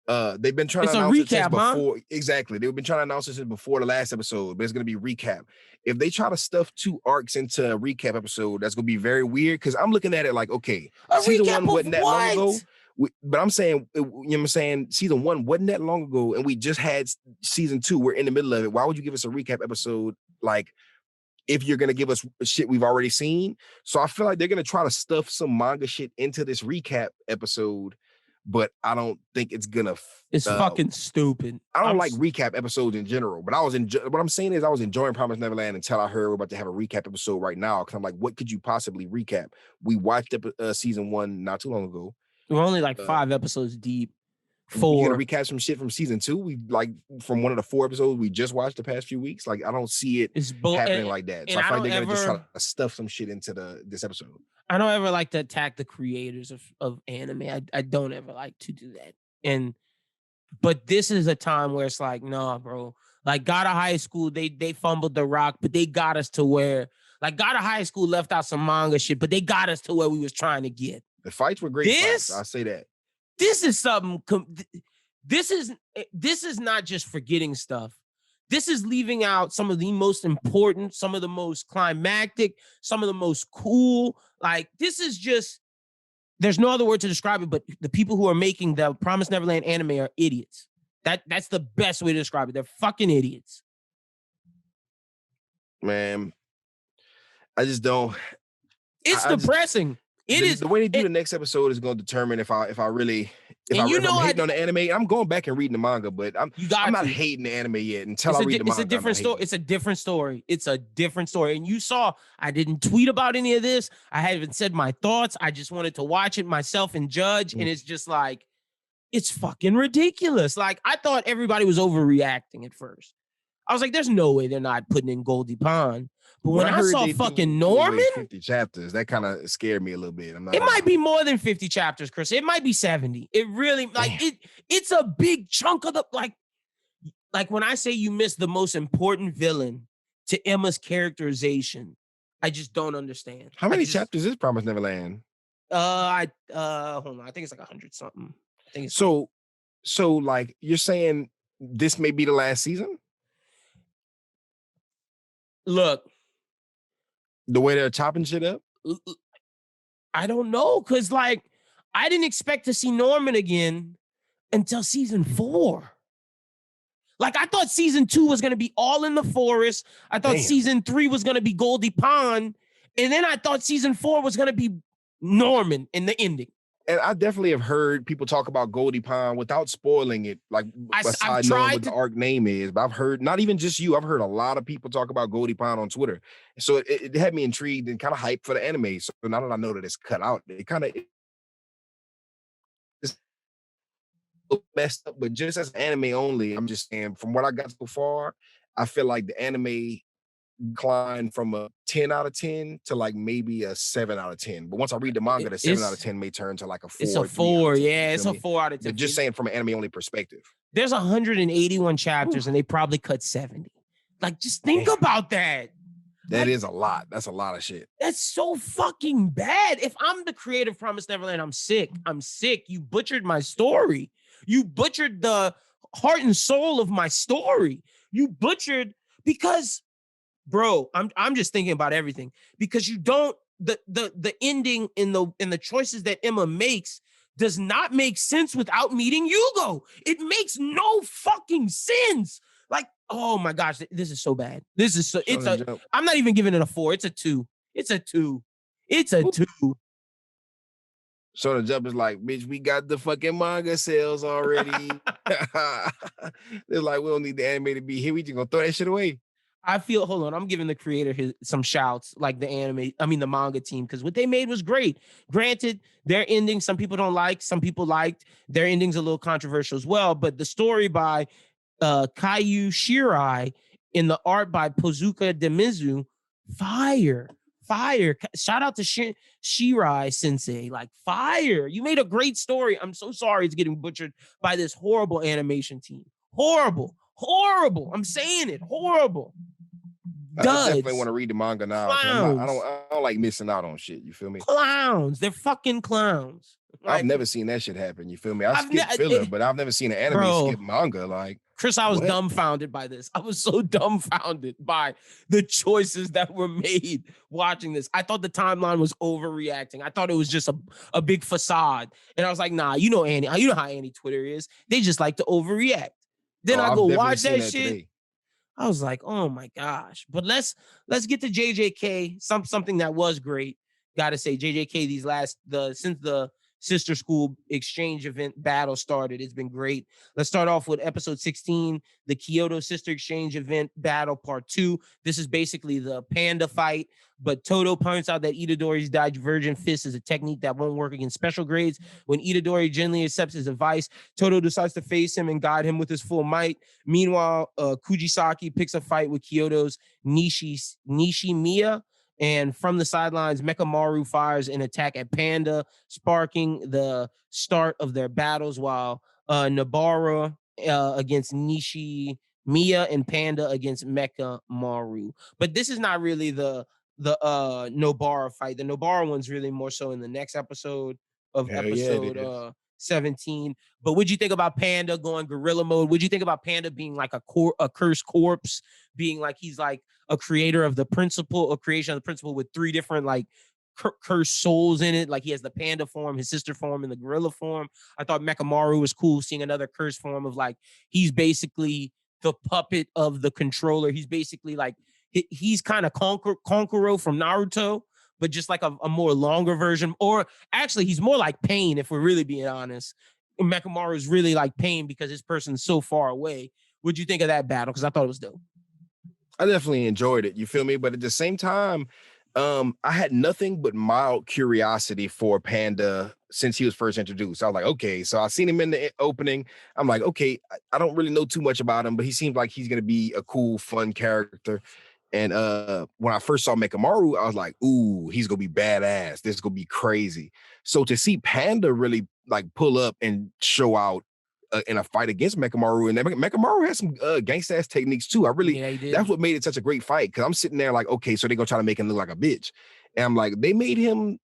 They've been trying It's to a announce it since recap, huh? before. Exactly. They've been trying to announce it since before the last episode, but it's gonna be recap. If they try to stuff 2 arcs into a recap episode, that's gonna be very weird. Cause I'm looking at it like, okay, A season recap 1 of wasn't that long ago. what? But I'm saying, you know what I'm saying? Season 1 wasn't that long ago, and we just had season 2. We're in the middle of it. Why would you give us a recap episode like if you're gonna give us shit we've already seen? So I feel like they're gonna try to stuff some manga shit into this recap episode, but I don't think it's gonna. It's fucking stupid. I don't like recap episodes in general, but what I'm saying is I was enjoying Promised Neverland until I heard we're about to have a recap episode right now. Because I'm like, what could you possibly recap? We watched season 1 not too long ago. We're only like 5 episodes deep. You 4. gonna recap some shit from season 2? We like from one of the 4 episodes we just watched the past few weeks. Like I don't see it happening like that. So I feel like they're gonna just try to stuff some shit into this episode. I don't ever like to attack the creators of anime. I don't ever like to do that. But this is a time where it's like, nah, bro. Like God of High School, they fumbled the rock, but they got us to where like God of High School left out some manga shit, but they got us to where we was trying to get. The fights were great fights. I say that. This is something. This is not just forgetting stuff. This is leaving out some of the most important, some of the most climactic, some of the most cool. Like this is just. There's no other word to describe it, but the people who are making the Promised Neverland anime are idiots. That's the best way to describe it. They're fucking idiots. Man, I just don't. It's depressing. It is the way they do the next episode is going to determine if I'm hating on the anime. I'm going back and reading the manga, but I'm not hating the anime yet until I read the manga. It's a different story. It's a different story. It's a different story. And you saw I didn't tweet about any of this. I haven't said my thoughts. I just wanted to watch it myself and judge. And it's just like, it's fucking ridiculous. Like I thought everybody was overreacting at first. I was like, there's no way they're not putting in Goldie Pond. But when I saw fucking Norman, 50 chapters, that kind of scared me a little bit. It might be more than 50 chapters, Chris. It might be 70. It really like it's a big chunk of the like when I say you missed the most important villain to Emma's characterization, I just don't understand. How many chapters is Promised Neverland? Hold on. I think it's like 100 something. I think it's so like you're saying this may be the last season? Look. The way they're chopping shit up? I don't know, because like I didn't expect to see Norman again until season 4. Like I thought season 2 was gonna be all in the forest. I thought season 3 was gonna be Goldie Pond, and then I thought season 4 was gonna be Norman in the ending. And I definitely have heard people talk about Goldie Pond without spoiling it, like aside knowing what the arc name is. But I've heard, not even just you, I've heard a lot of people talk about Goldie Pond on Twitter. So it had me intrigued and kind of hyped for the anime. So now that I know that it's cut out, it kind of it's messed up. But just as anime only, I'm just saying, from what I got so far, I feel like the anime decline from a 10 out of 10 to like maybe a 7 out of 10. But once I read the manga, the 7 out of 10 may turn to like a 4. It's a 4, yeah. It's a 4 out of 10. But just saying from an anime only perspective. There's 181 chapters and they probably cut 70. Like, just think about that. That is a lot. That's a lot of shit. That's so fucking bad. If I'm the creator of Promised Neverland, I'm sick. I'm sick. You butchered my story. You butchered the heart and soul of my story. You butchered because, bro, I'm just thinking about everything, because you don't the ending in the choices that Emma makes does not make sense without meeting Yugo. It makes no fucking sense. Like, oh my gosh, this is so bad. This is so I'm not even giving it a 4. It's a 2. It's a 2. It's a 2. So the jump is like, bitch, we got the fucking manga sales already. They're like, we don't need the anime to be here. We just gonna throw that shit away. Hold on, I'm giving the creator some shouts, like the manga team, because what they made was great. Granted, their ending, some people don't like, some people liked. Their ending's a little controversial as well, but the story by Kaiju Shirai in the art by Pozuka Demizu, fire. Shout out to Shirai Sensei, like fire. You made a great story. I'm so sorry it's getting butchered by this horrible animation team. Horrible. Horrible. I'm saying it. Horrible. I definitely Duds. want to read the manga now because Clowns. I don't like missing out on shit. You feel me? Clowns. They're fucking clowns. I've Like never seen that shit happen. You feel me? I I've skip filler, but I've never seen an anime bro. skip manga. Like, Chris, I was what? dumbfounded by this. I was so dumbfounded by the choices that were made watching this. I thought the timeline was overreacting. I thought it was just a big facade. And I was like, nah, you know Annie, you know how Annie Twitter is. They just like to overreact. Then Oh, I I've go definitely watch seen that that shit. today. I was like, oh my gosh. But let's get to JJK. Something that was great. Gotta say, JJK, since the sister school exchange event battle started, it's been great. Let's start off with episode 16, the Kyoto sister exchange event battle part 2. This is basically the panda fight, but Toto points out that Itadori's divergent fist is a technique that won't work against special grades. When Itadori gently accepts his advice, Toto decides to face him and guide him with his full might. Meanwhile, Kujisaki picks a fight with Kyoto's Nishimiya, and from the sidelines, Mekamaru fires an attack at Panda, sparking the start of their battles, while Nobara against Nishimiya and Panda against Mekamaru. But this is not really the Nobara fight. The Nobara one's really more so in the next episode of Hell yeah, it episode is. 17. But what'd you think about Panda going gorilla mode? What'd you think about Panda being like a cursed corpse, being like he's like a creator of the principle, a creation of the principle with 3 different like cursed souls in it? Like he has the panda form, his sister form, and the gorilla form. I thought Mekamaru was cool, seeing another cursed form of like he's basically the puppet of the controller. He's basically like he's kind of Konkuro from Naruto, but just like a more longer version. Or actually, he's more like Pain, if we're really being honest. Mekamaru is really like Pain because his person's so far away. What'd you think of that battle? Because I thought it was dope. I definitely enjoyed it. You feel me? But at the same time, I had nothing but mild curiosity for Panda since he was first introduced. I was like, okay, so I seen him in the opening. I'm like, okay, I don't really know too much about him, but he seems like he's gonna be a cool, fun character. And when I first saw Mekamaru, I was like, ooh, he's gonna be badass. This is gonna be crazy. So to see Panda really like pull up and show out in a fight against Mekamaru, and Mekamaru has some gangsta ass techniques too. Yeah, he did. That's what made it such a great fight, because I'm sitting there like, okay, so they're gonna try to make him look like a bitch. And I'm like, they made him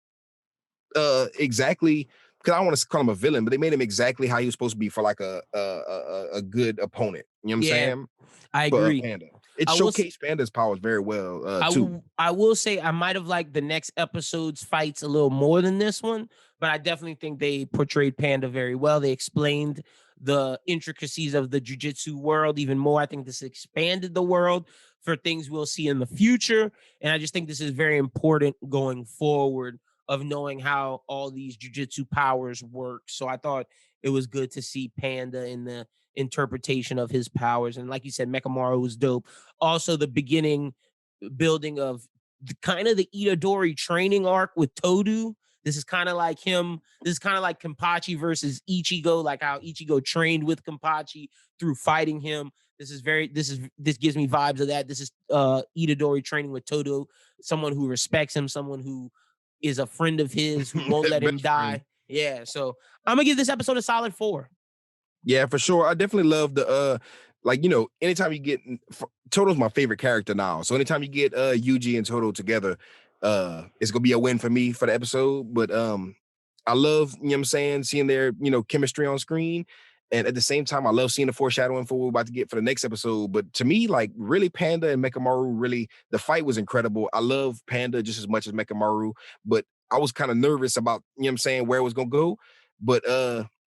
exactly, because I don't want to call him a villain, but they made him exactly how he was supposed to be for like a good opponent. You know what I'm Yeah, saying? I For agree. Panda. It I will showcased Panda's powers very well too. I will say I might have liked the next episode's fights a little more than this one, but I definitely think they portrayed Panda very well. They explained the intricacies of the jujitsu world even more. I think this expanded the world for things we'll see in the future, and I just think this is very important going forward of knowing how all these jujitsu powers work. So I thought it was good to see Panda in the interpretation of his powers, and like you said, Mekamaru was dope. Also, the beginning building of kind of the Itadori training arc with Todo. This is kind of like him. This is kind of like Kenpachi versus Ichigo, like how Ichigo trained with Kenpachi through fighting him. This gives me vibes of that. This is Itadori training with Todo, someone who respects him, someone who is a friend of his, who won't let him Best friend. die. Yeah, so I'm gonna give this episode a solid 4. Yeah, for sure. I definitely love the like, anytime you get Toto's my favorite character now. So anytime you get Yuji and Toto together, it's gonna be a win for me for the episode. But I love, you know what I'm saying, seeing their, chemistry on screen. And at the same time, I love seeing the foreshadowing for what we're about to get for the next episode. But to me, like, really, Panda and Mekamaru, really, the fight was incredible. I love Panda just as much as Mekamaru, but I was kind of nervous about, you know what I'm saying, where it was gonna go. But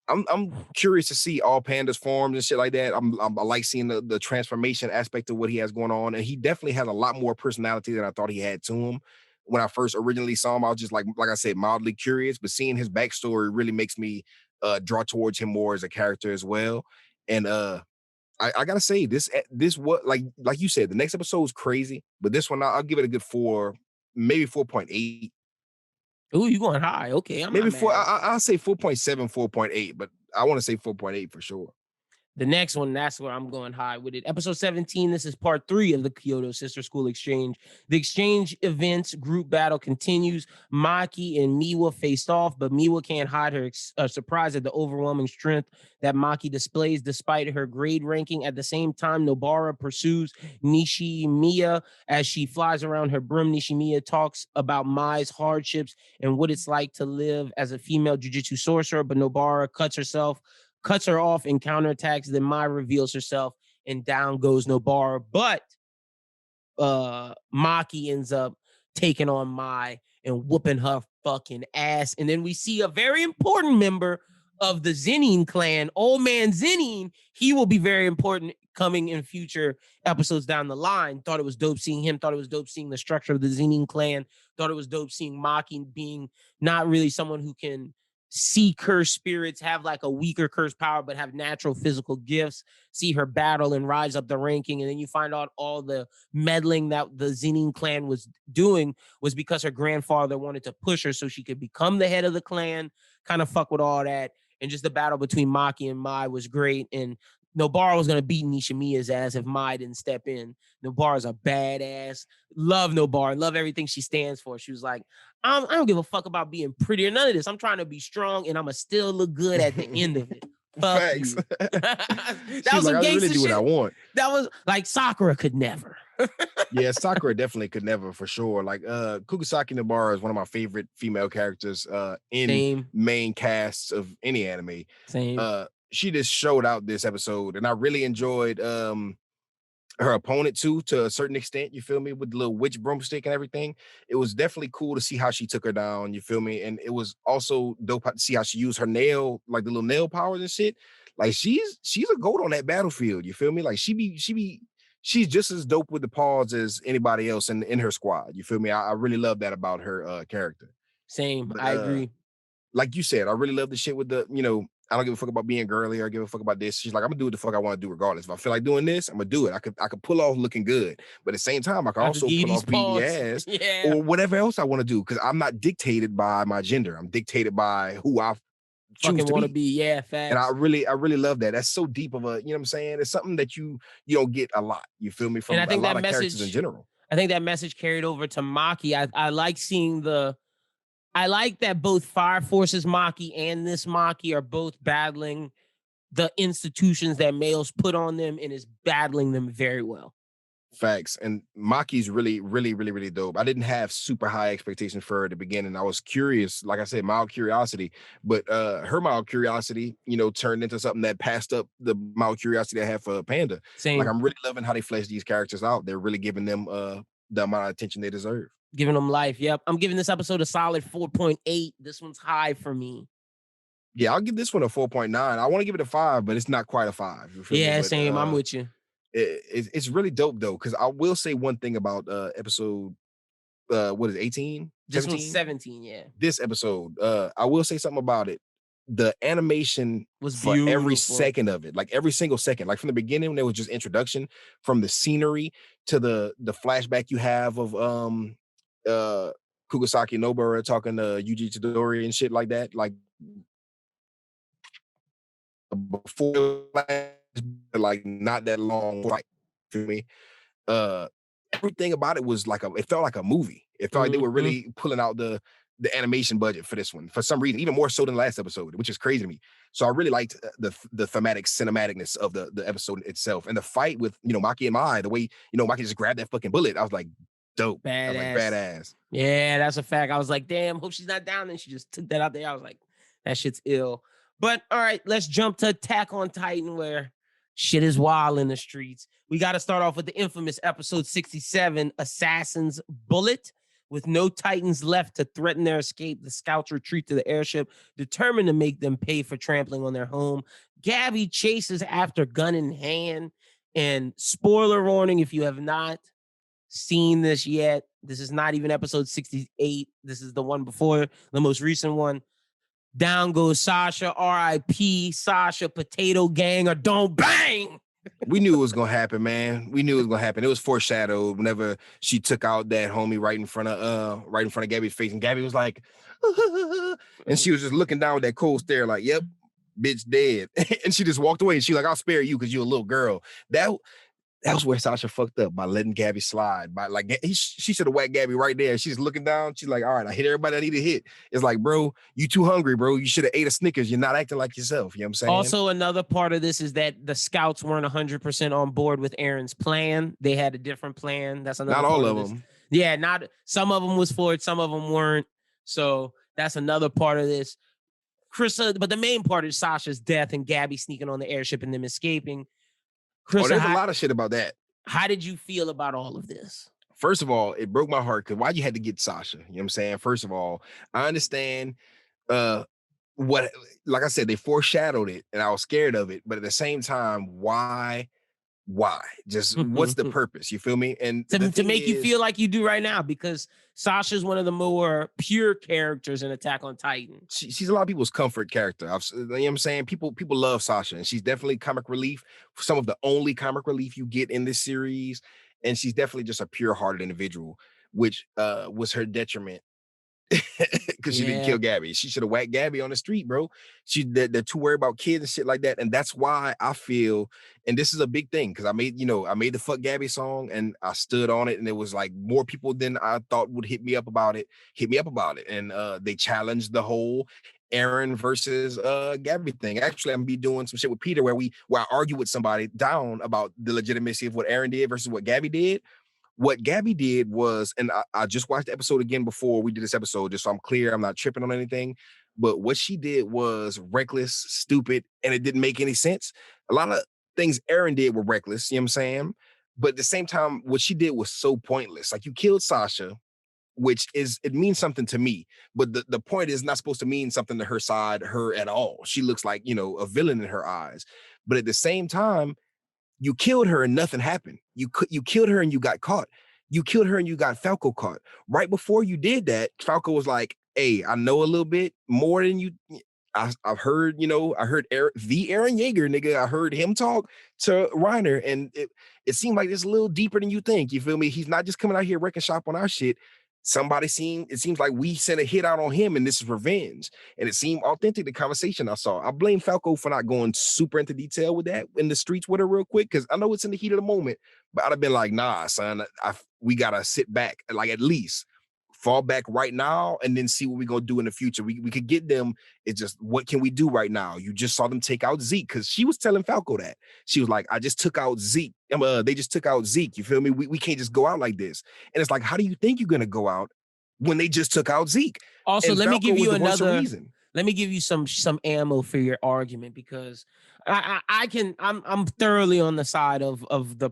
I'm curious to see all Panda's forms and shit like that. I like seeing the transformation aspect of what he has going on, and he definitely has a lot more personality than I thought he had to him. When I first originally saw him, I was just like I said, mildly curious. But seeing his backstory really makes me draw towards him more as a character as well. And I gotta say, this what like you said, the next episode is crazy, but this one I'll give it a good 4, maybe 4.8. Ooh, you going high? Okay, I'm not Maybe 4. mad. I'll say 4.7, 4.8, but I want to say 4.8 for sure. The next one, that's where I'm going high with it. Episode 17, this is part 3 of the Kyoto Sister School Exchange. The exchange events group battle continues. Maki and Miwa faced off, but Miwa can't hide her surprise at the overwhelming strength that Maki displays despite her grade ranking. At the same time, Nobara pursues Nishimiya as she flies around her broom. Nishimiya talks about Mai's hardships and what it's like to live as a female jujutsu sorcerer, but Nobara cuts her off and counterattacks. Then Mai reveals herself and down goes Nobara. But Maki ends up taking on Mai and whooping her fucking ass. And then we see a very important member of the Zenin clan, Old Man Zenin. He will be very important coming in future episodes down the line. Thought it was dope seeing him. Thought it was dope seeing the structure of the Zenin clan. Thought it was dope seeing Maki being not really someone who can see cursed spirits, have like a weaker cursed power, but have natural physical gifts, see her battle and rise up the ranking. And then you find out all the meddling that the Zenin clan was doing was because her grandfather wanted to push her so she could become the head of the clan, kind of fuck with all that. And just the battle between Maki and Mai was great. And Nobara was going to beat Nishimiya's ass if Mai didn't step in. Nobara's a badass. Love Nobara. Love everything she stands for. She was like, I don't give a fuck about being pretty or none of this. I'm trying to be strong and I'm going to still look good at the end of it. Fuck Facts. you. That She's was like, some I gangster really do what shit. I want. That was like Sakura could never. Yeah, Sakura definitely could never, for sure. Like Kugisaki Nobara is one of my favorite female characters in Same. main casts of any anime. Same. She just showed out this episode, and I really enjoyed her opponent too, to a certain extent. You feel me? With the little witch broomstick and everything. It was definitely cool to see how she took her down. You feel me? And it was also dope to see how she used her nail, like the little nail powers and shit. Like she's a goat on that battlefield. You feel me? Like she's just as dope with the paws as anybody else in her squad. You feel me? I really love that about her character. Same. But I agree. like you said, I really love the shit with the, I don't give a fuck about being girly or give a fuck about this. She's like, I'm gonna do what the fuck I want to do regardless. If I feel like doing this, I'm gonna do it. I could pull off looking good, but at the same time, I can also pull off beating your ass or whatever else I want to do, because I'm not dictated by my gender. I'm dictated by who I choose to want to be. be. Yeah, facts. And I really love that. That's so deep of a, you know what I'm saying? It's something that you don't get a lot. You feel me? From and I think a lot that of characters in general. I think that message carried over to Maki. I like seeing I like that both Fire Force's Maki and this Maki are both battling the institutions that males put on them and is battling them very well. Facts. And Maki's really dope. I didn't have super high expectations for her at the beginning. I was curious, like I said, mild curiosity, but her mild curiosity, turned into something that passed up the mild curiosity I had for Panda. Same. Like, I'm really loving how they flesh these characters out. They're really giving them the amount of attention they deserve. Giving them life. Yep. I'm giving this episode a solid 4.8. This one's high for me. Yeah, I'll give this one a 4.9. I want to give it a 5, but it's not quite a 5. Yeah, but, same. I'm with you. It's really dope though, because I will say one thing about episode what is it, 18? This one's 17, yeah. This episode, I will say something about it. The animation was for beautiful. Every second of it, like every single second, like from the beginning when there was just introduction, from the scenery to the flashback you have of Kugisaki Nobara talking to Yuji Tadori and shit like that, like before, like not that long, like, feel me? Everything about it was like it felt like a movie. It felt like they were really pulling out the animation budget for this one for some reason, even more so than the last episode, which is crazy to me. So I really liked the thematic cinematicness of the episode itself, and the fight with Maki and Mai, the way Maki just grabbed that fucking bullet. I was like, dope. Badass. I was like, badass. Yeah, that's a fact. I was like, damn, hope she's not down. And she just took that out there. I was like, that shit's ill. But all right, let's jump to Attack on Titan, where shit is wild in the streets. We got to start off with the infamous episode 67, Assassin's Bullet. With no Titans left to threaten their escape, the scouts retreat to the airship, determined to make them pay for trampling on their home. Gabby chases after gun in hand. And spoiler warning, if you have not seen this yet, this is not even episode 68. This is the one before, the most recent one. Down goes Sasha, R.I.P. Sasha, Potato Gang, or don't bang. We knew it was gonna happen, man. We knew it was gonna happen. It was foreshadowed whenever she took out that homie right in front of Gabby's face, and Gabby was like, and she was just looking down with that cold stare, like, "Yep, bitch dead. And she just walked away. And she like, I'll spare you because you're a little girl. That was where Sasha fucked up by letting Gabby slide. By like she should have whacked Gabby right there. She's looking down. She's like, all right, I hit everybody I need to hit. It's like, bro, you too hungry, bro. You should have ate a Snickers. You're not acting like yourself. You know what I'm saying? Also, another part of this is that the scouts weren't 100% on board with Aaron's plan. They had a different plan. That's another not part all of of this. them. Yeah, not some of them was for it, some of them weren't. So that's another part of this. But the main part is Sasha's death and Gabby sneaking on the airship and them escaping. There's a lot of shit about that. How did you feel about all of this? First of all, it broke my heart because why you had to get Sasha? You know what I'm saying? First of all, I understand what, like I said, they foreshadowed it and I was scared of it, but at the same time, why? Just what's the purpose? You feel me? And to make you feel like you do right now, because Sasha's one of the more pure characters in Attack on Titan. She's a lot of people's comfort character. You know what I'm saying? People love Sasha, and she's definitely comic relief. Some of the only comic relief you get in this series, and she's definitely just a pure-hearted individual, which was her detriment. Because she didn't kill Gabby. She should have whacked Gabby on the street, bro. They're too worried about kids and shit like that. And that's why I feel, and this is a big thing, because I made the Fuck Gabby song and I stood on it, and it was like more people than I thought would hit me up about it. And they challenged the whole Aaron versus Gabby thing. Actually, I'm gonna be doing some shit with Peter where I argue with somebody down about the legitimacy of what Aaron did versus what Gabby did. What Gabby did was, and I just watched the episode again before we did this episode, just so I'm clear, I'm not tripping on anything. But what she did was reckless, stupid, and it didn't make any sense. A lot of things Aaron did were reckless, you know what I'm saying? But at the same time, what she did was so pointless. Like, you killed Sasha, which it means something to me. But the point is not supposed to mean something to her at all. She looks like, a villain in her eyes. But at the same time, you killed her and nothing happened. You killed her and you got caught. You killed her and you got Falco caught. Right before you did that, Falco was like, hey, I know a little bit more than you. I've heard, I heard the Aaron Yeager nigga. I heard him talk to Reiner, and it seemed like it's a little deeper than you think. You feel me? He's not just coming out here wrecking shop on our shit. It seems like we sent a hit out on him and this is revenge. And it seemed authentic, the conversation I saw. I blame Falco for not going super into detail with that in the streets with her real quick, because I know it's in the heat of the moment, but I'd have been like, nah, son, we got to sit back, like at least fall back right now and then see what we're going to do in the future. We could get them. It's just, what can we do right now? You just saw them take out Zeke, because she was telling Falco that. She was like, I just took out Zeke. They just took out Zeke. You feel me? We can't just go out like this. And it's like, how do you think you're going to go out when they just took out Zeke? Also, and let Falco me give you another reason. Let me give you some ammo for your argument, because I'm thoroughly on the side of the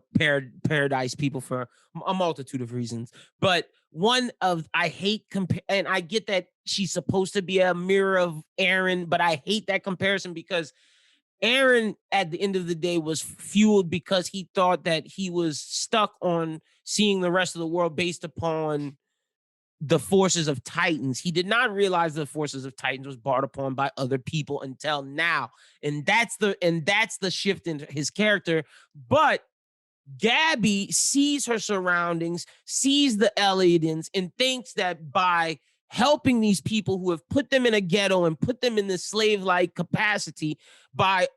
Paradise people for a multitude of reasons. But one of, I hate and I get that she's supposed to be a mirror of Aaron, but I hate that comparison, because Aaron at the end of the day was fueled because he thought that he was stuck on seeing the rest of the world based upon the forces of Titans. He did not realize the forces of Titans was brought upon by other people until now. And that's the shift in his character. But Gabby sees her surroundings, sees the Elliotans, and thinks that by helping these people who have put them in a ghetto and put them in this slave-like capacity, by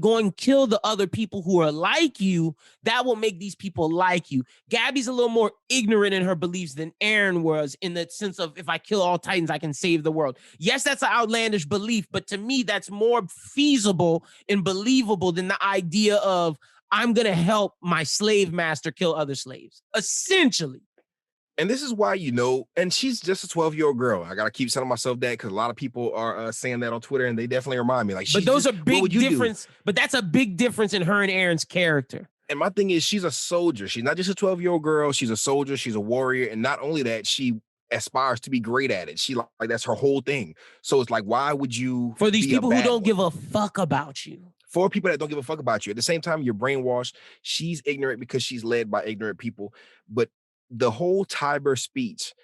going kill the other people who are like you, that will make these people like you. Gabby's a little more ignorant in her beliefs than Aaron was, in the sense of, if I kill all Titans, I can save the world. Yes, that's an outlandish belief, but to me, that's more feasible and believable than the idea of, I'm going to help my slave master kill other slaves, essentially. And this is why, and she's just a 12-year-old girl. I got to keep telling myself that, because a lot of people are saying that on Twitter, and they definitely remind me. Like, but those are big difference. But that's a big difference in her and Aaron's character. And my thing is, she's a soldier. She's not just a 12-year-old girl. She's a soldier. She's a warrior. And not only that, she aspires to be great at it. She like that's her whole thing. So it's like, why would you, for these people who don't give a fuck about you? For people that don't give a fuck about you. At the same time, you're brainwashed. She's ignorant because she's led by ignorant people. But the whole Tiber speech,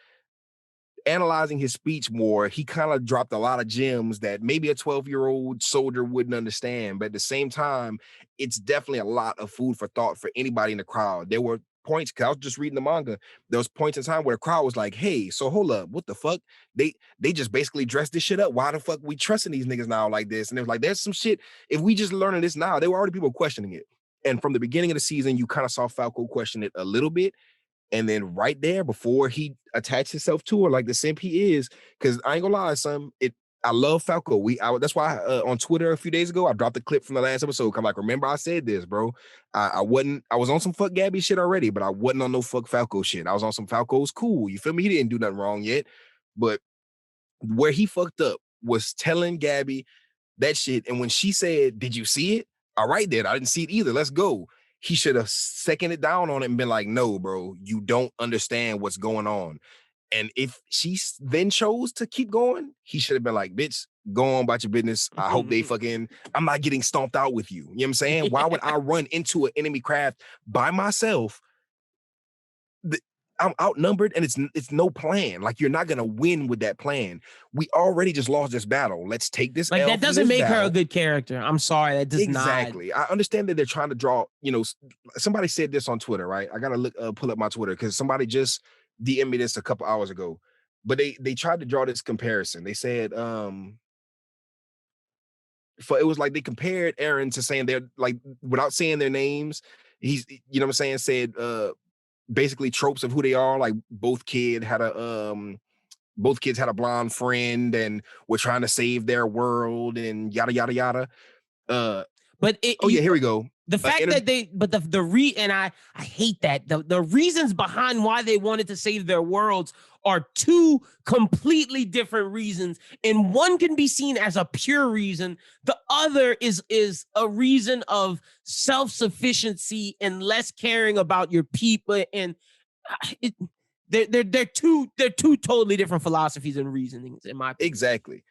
analyzing his speech more, he kind of dropped a lot of gems that maybe a 12-year-old soldier wouldn't understand. But at the same time, it's definitely a lot of food for thought for anybody in the crowd. There were points, because I was just reading the manga. There was points in time where the crowd was like, hey, so hold up, what the fuck? They just basically dressed this shit up. Why the fuck we trusting these niggas now like this? And it was like, there's some shit. If we just learning this now, there were already people questioning it. And from the beginning of the season, you kind of saw Falco question it a little bit. And then right there, before he attached himself to her, like the simp he is, because I ain't gonna lie, son, I love Falco. That's why on Twitter a few days ago, I dropped a clip from the last episode. I'm like, remember I said this, bro. I was on some fuck Gabby shit already, but I wasn't on no fuck Falco shit. I was on some Falco's cool. You feel me? He didn't do nothing wrong yet. But where he fucked up was telling Gabby that shit. And when she said, did you see it? All right, then. I didn't see it either. Let's go. He should have seconded down on it and been like, no, bro, you don't understand what's going on. And if she then chose to keep going, he should have been like, bitch, go on about your business. I hope they I'm not getting stomped out with you. You know what I'm saying? Why would I run into an enemy craft by myself? I'm outnumbered and it's no plan. Like, you're not going to win with that plan. We already just lost this battle. Let's take this. Like, that doesn't make her a good character. I'm sorry. That does not. Exactly. I understand that they're trying to draw, somebody said this on Twitter, right? I got to pull up my Twitter because somebody just DM me this a couple hours ago, but they tried to draw this comparison. They said, it was like they compared Eren to saying they're like, without saying their names, he's, you know what I'm saying, said, basically tropes of who they are. Like both kids had a blonde friend and were trying to save their world and yada, yada, yada. Here we go. The fact that I hate that the reasons behind why they wanted to save their worlds are two completely different reasons, and one can be seen as a pure reason. The other is a reason of self-sufficiency and less caring about your people. And they're two totally different philosophies and reasonings, in my opinion. Exactly.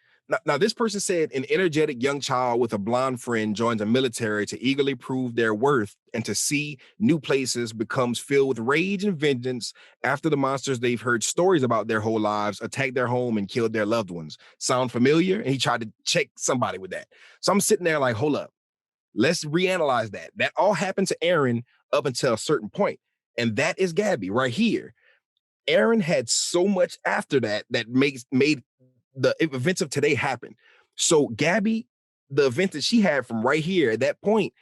Now, this person said an energetic young child with a blonde friend joins the military to eagerly prove their worth and to see new places, becomes filled with rage and vengeance after the monsters they've heard stories about their whole lives attacked their home and killed their loved ones. Sound familiar? And he tried to check somebody with that. So I'm sitting there like, hold up. Let's reanalyze that. That all happened to Eren up until a certain point. And that is Gabby right here. Eren had so much after that made the events of today happen. So Gabby, the event that she had from right here at that point,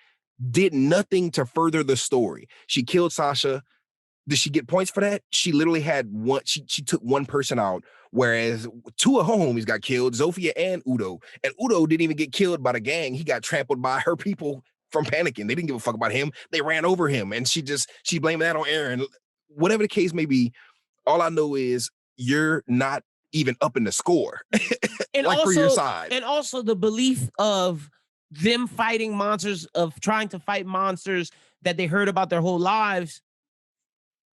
did nothing to further the story. She killed Sasha. Did she get points for that? She literally had one. She took one person out, whereas two of her homies got killed, Zofia and Udo. And Udo didn't even get killed by the gang. He got trampled by her people from panicking. They didn't give a fuck about him. They ran over him, and she blamed that on Eren. Whatever the case may be, all I know is you're not even up in the score. And like also, for your side. And also the belief of them fighting monsters, of trying to fight monsters that they heard about their whole lives.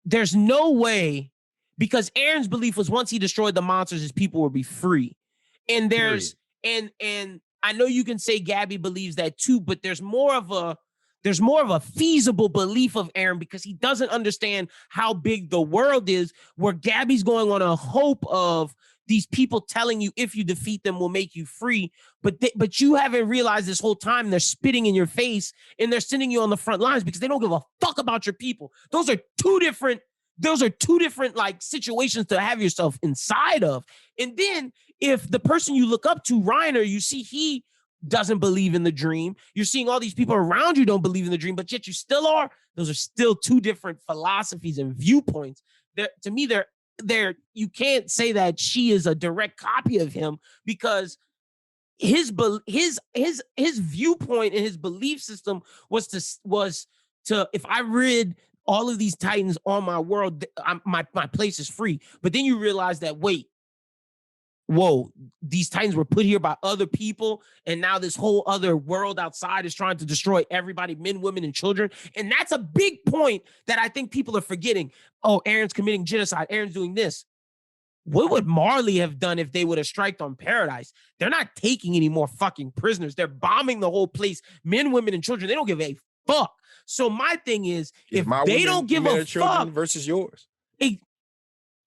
There's no way, because Eren's belief was once he destroyed the monsters, his people would be free. And and I know you can say Gabby believes that too, but there's more of a feasible belief of Eren, because he doesn't understand how big the world is, where Gabby's going on a hope of these people telling you if you defeat them will make you free. But you haven't realized this whole time they're spitting in your face and they're sending you on the front lines because they don't give a fuck about your people. Those are two different like situations to have yourself inside of. And then if the person you look up to, Reiner, you see he doesn't believe in the dream. You're seeing all these people around you don't believe in the dream, but yet you still are. Those are still two different philosophies and viewpoints. To me, you can't say that she is a direct copy of him, because his viewpoint and his belief system was to if I rid all of these titans on my world, my place is free. But then you realize that, whoa, these titans were put here by other people, and now this whole other world outside is trying to destroy everybody, men, women, and children. And that's a big point that I think people are forgetting. Oh, Eren's committing genocide. Eren's doing this. What would Marley have done if they would have striked on Paradise? They're not taking any more fucking prisoners. They're bombing the whole place, men, women, and children. They don't give a fuck. So my thing is, if they don't give a fuck versus yours.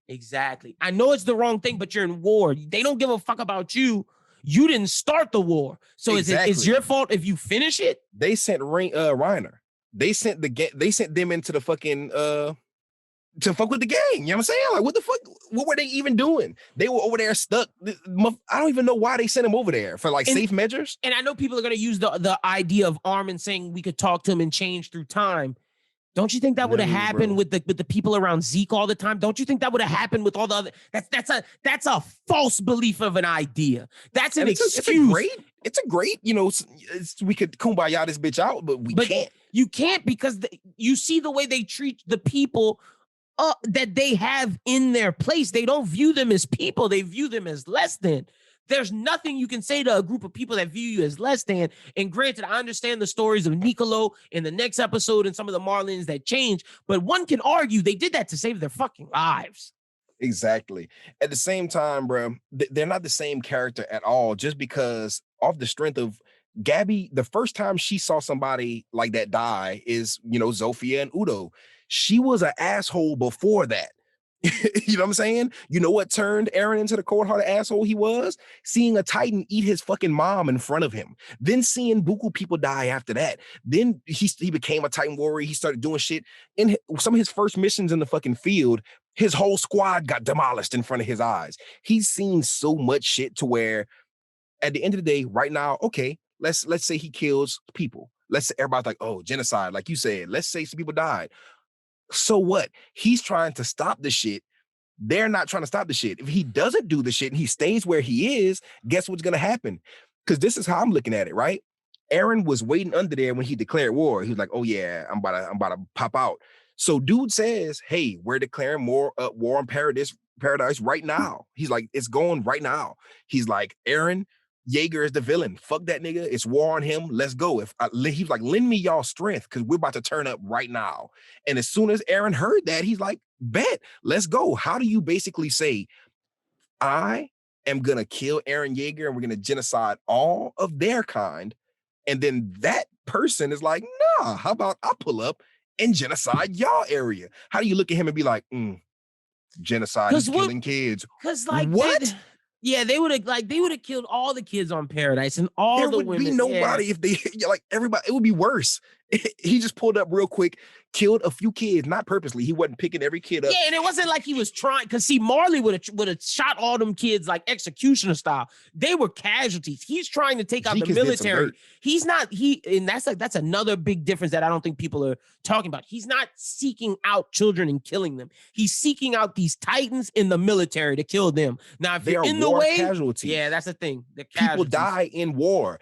Exactly. I know it's the wrong thing, but you're in war. They don't give a fuck about you. You didn't start the war. So exactly. Is your fault if you finish it? They sent Reiner. they sent them into the fucking to fuck with the gang. You know what I'm saying? Like, what the fuck? What were they even doing? They were over there stuck. I don't even know why they sent him over there for like safe measures. And I know people are going to use the idea of Armin saying we could talk to him and change through time. Don't you think that would have happened with the people around Zeke all the time? Don't you think that would have happened with all the other? That's a false belief of an idea. That's an excuse. It's a great, you know, we could kumbaya this bitch out, but can't. You can't, because you see the way they treat the people that they have in their place. They don't view them as people. They view them as less than. There's nothing you can say to a group of people that view you as less than. And granted, I understand the stories of Niccolo in the next episode and some of the Marlins that change, but one can argue they did that to save their fucking lives. Exactly. At the same time, bro, they're not the same character at all, just because off the strength of Gabby, the first time she saw somebody like that die is, you know, Zofia and Udo. She was an asshole before that. You know what I'm saying? You know what turned Eren into the cold-hearted asshole he was? Seeing a Titan eat his fucking mom in front of him. Then seeing buku people die after that. Then he became a Titan warrior. He started doing shit. In some of his first missions in the fucking field, his whole squad got demolished in front of his eyes. He's seen so much shit to where at the end of the day, right now, okay, let's say he kills people. Let's say everybody's like, oh, genocide, like you said. Let's say some people died. So what? He's trying to stop the shit. They're not trying to stop the shit. If he doesn't do the shit and he stays where he is, guess what's going to happen? Because this is how I'm looking at it, right? Eren was waiting under there when he declared war. He was like, oh yeah, I'm about to pop out. So dude says, hey, we're declaring war on paradise right now. He's like, it's going right now. He's like, Eren, Jaeger is the villain. Fuck that nigga. It's war on him. Let's go. He's like, lend me y'all strength because we're about to turn up right now. And as soon as Eren heard that, he's like, bet, let's go. How do you basically say, I am going to kill Eren Jaeger and we're going to genocide all of their kind? And then that person is like, nah, how about I pull up and genocide y'all area? How do you look at him and be like, genocide is killing kids? Because like what? Yeah, they would have killed all the kids on Paradise and all there the would women. Be nobody if they like everybody. It would be worse. He just pulled up real quick, killed a few kids, not purposely. He wasn't picking every kid up. Yeah, and it wasn't like he was trying. Because see, Marley would have shot all them kids like executioner style. They were casualties. He's trying to take out the military. He's not. And that's another big difference that I don't think people are talking about. He's not seeking out children and killing them. He's seeking out these Titans in the military to kill them. Now, if they're in the way, casualties. Yeah, that's the thing. People die in war.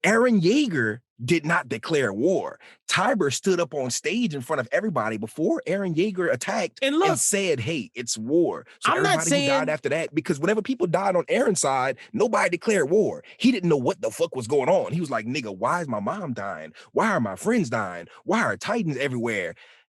Eren Jaeger did not declare war. Tiber stood up on stage in front of everybody before Eren Jaeger attacked and said, hey, it's war. So I'm everybody not saying, who died after that, because whenever people died on Eren's side, nobody declared war. He didn't know what the fuck was going on. He was like, nigga, why is my mom dying? Why are my friends dying? Why are Titans everywhere?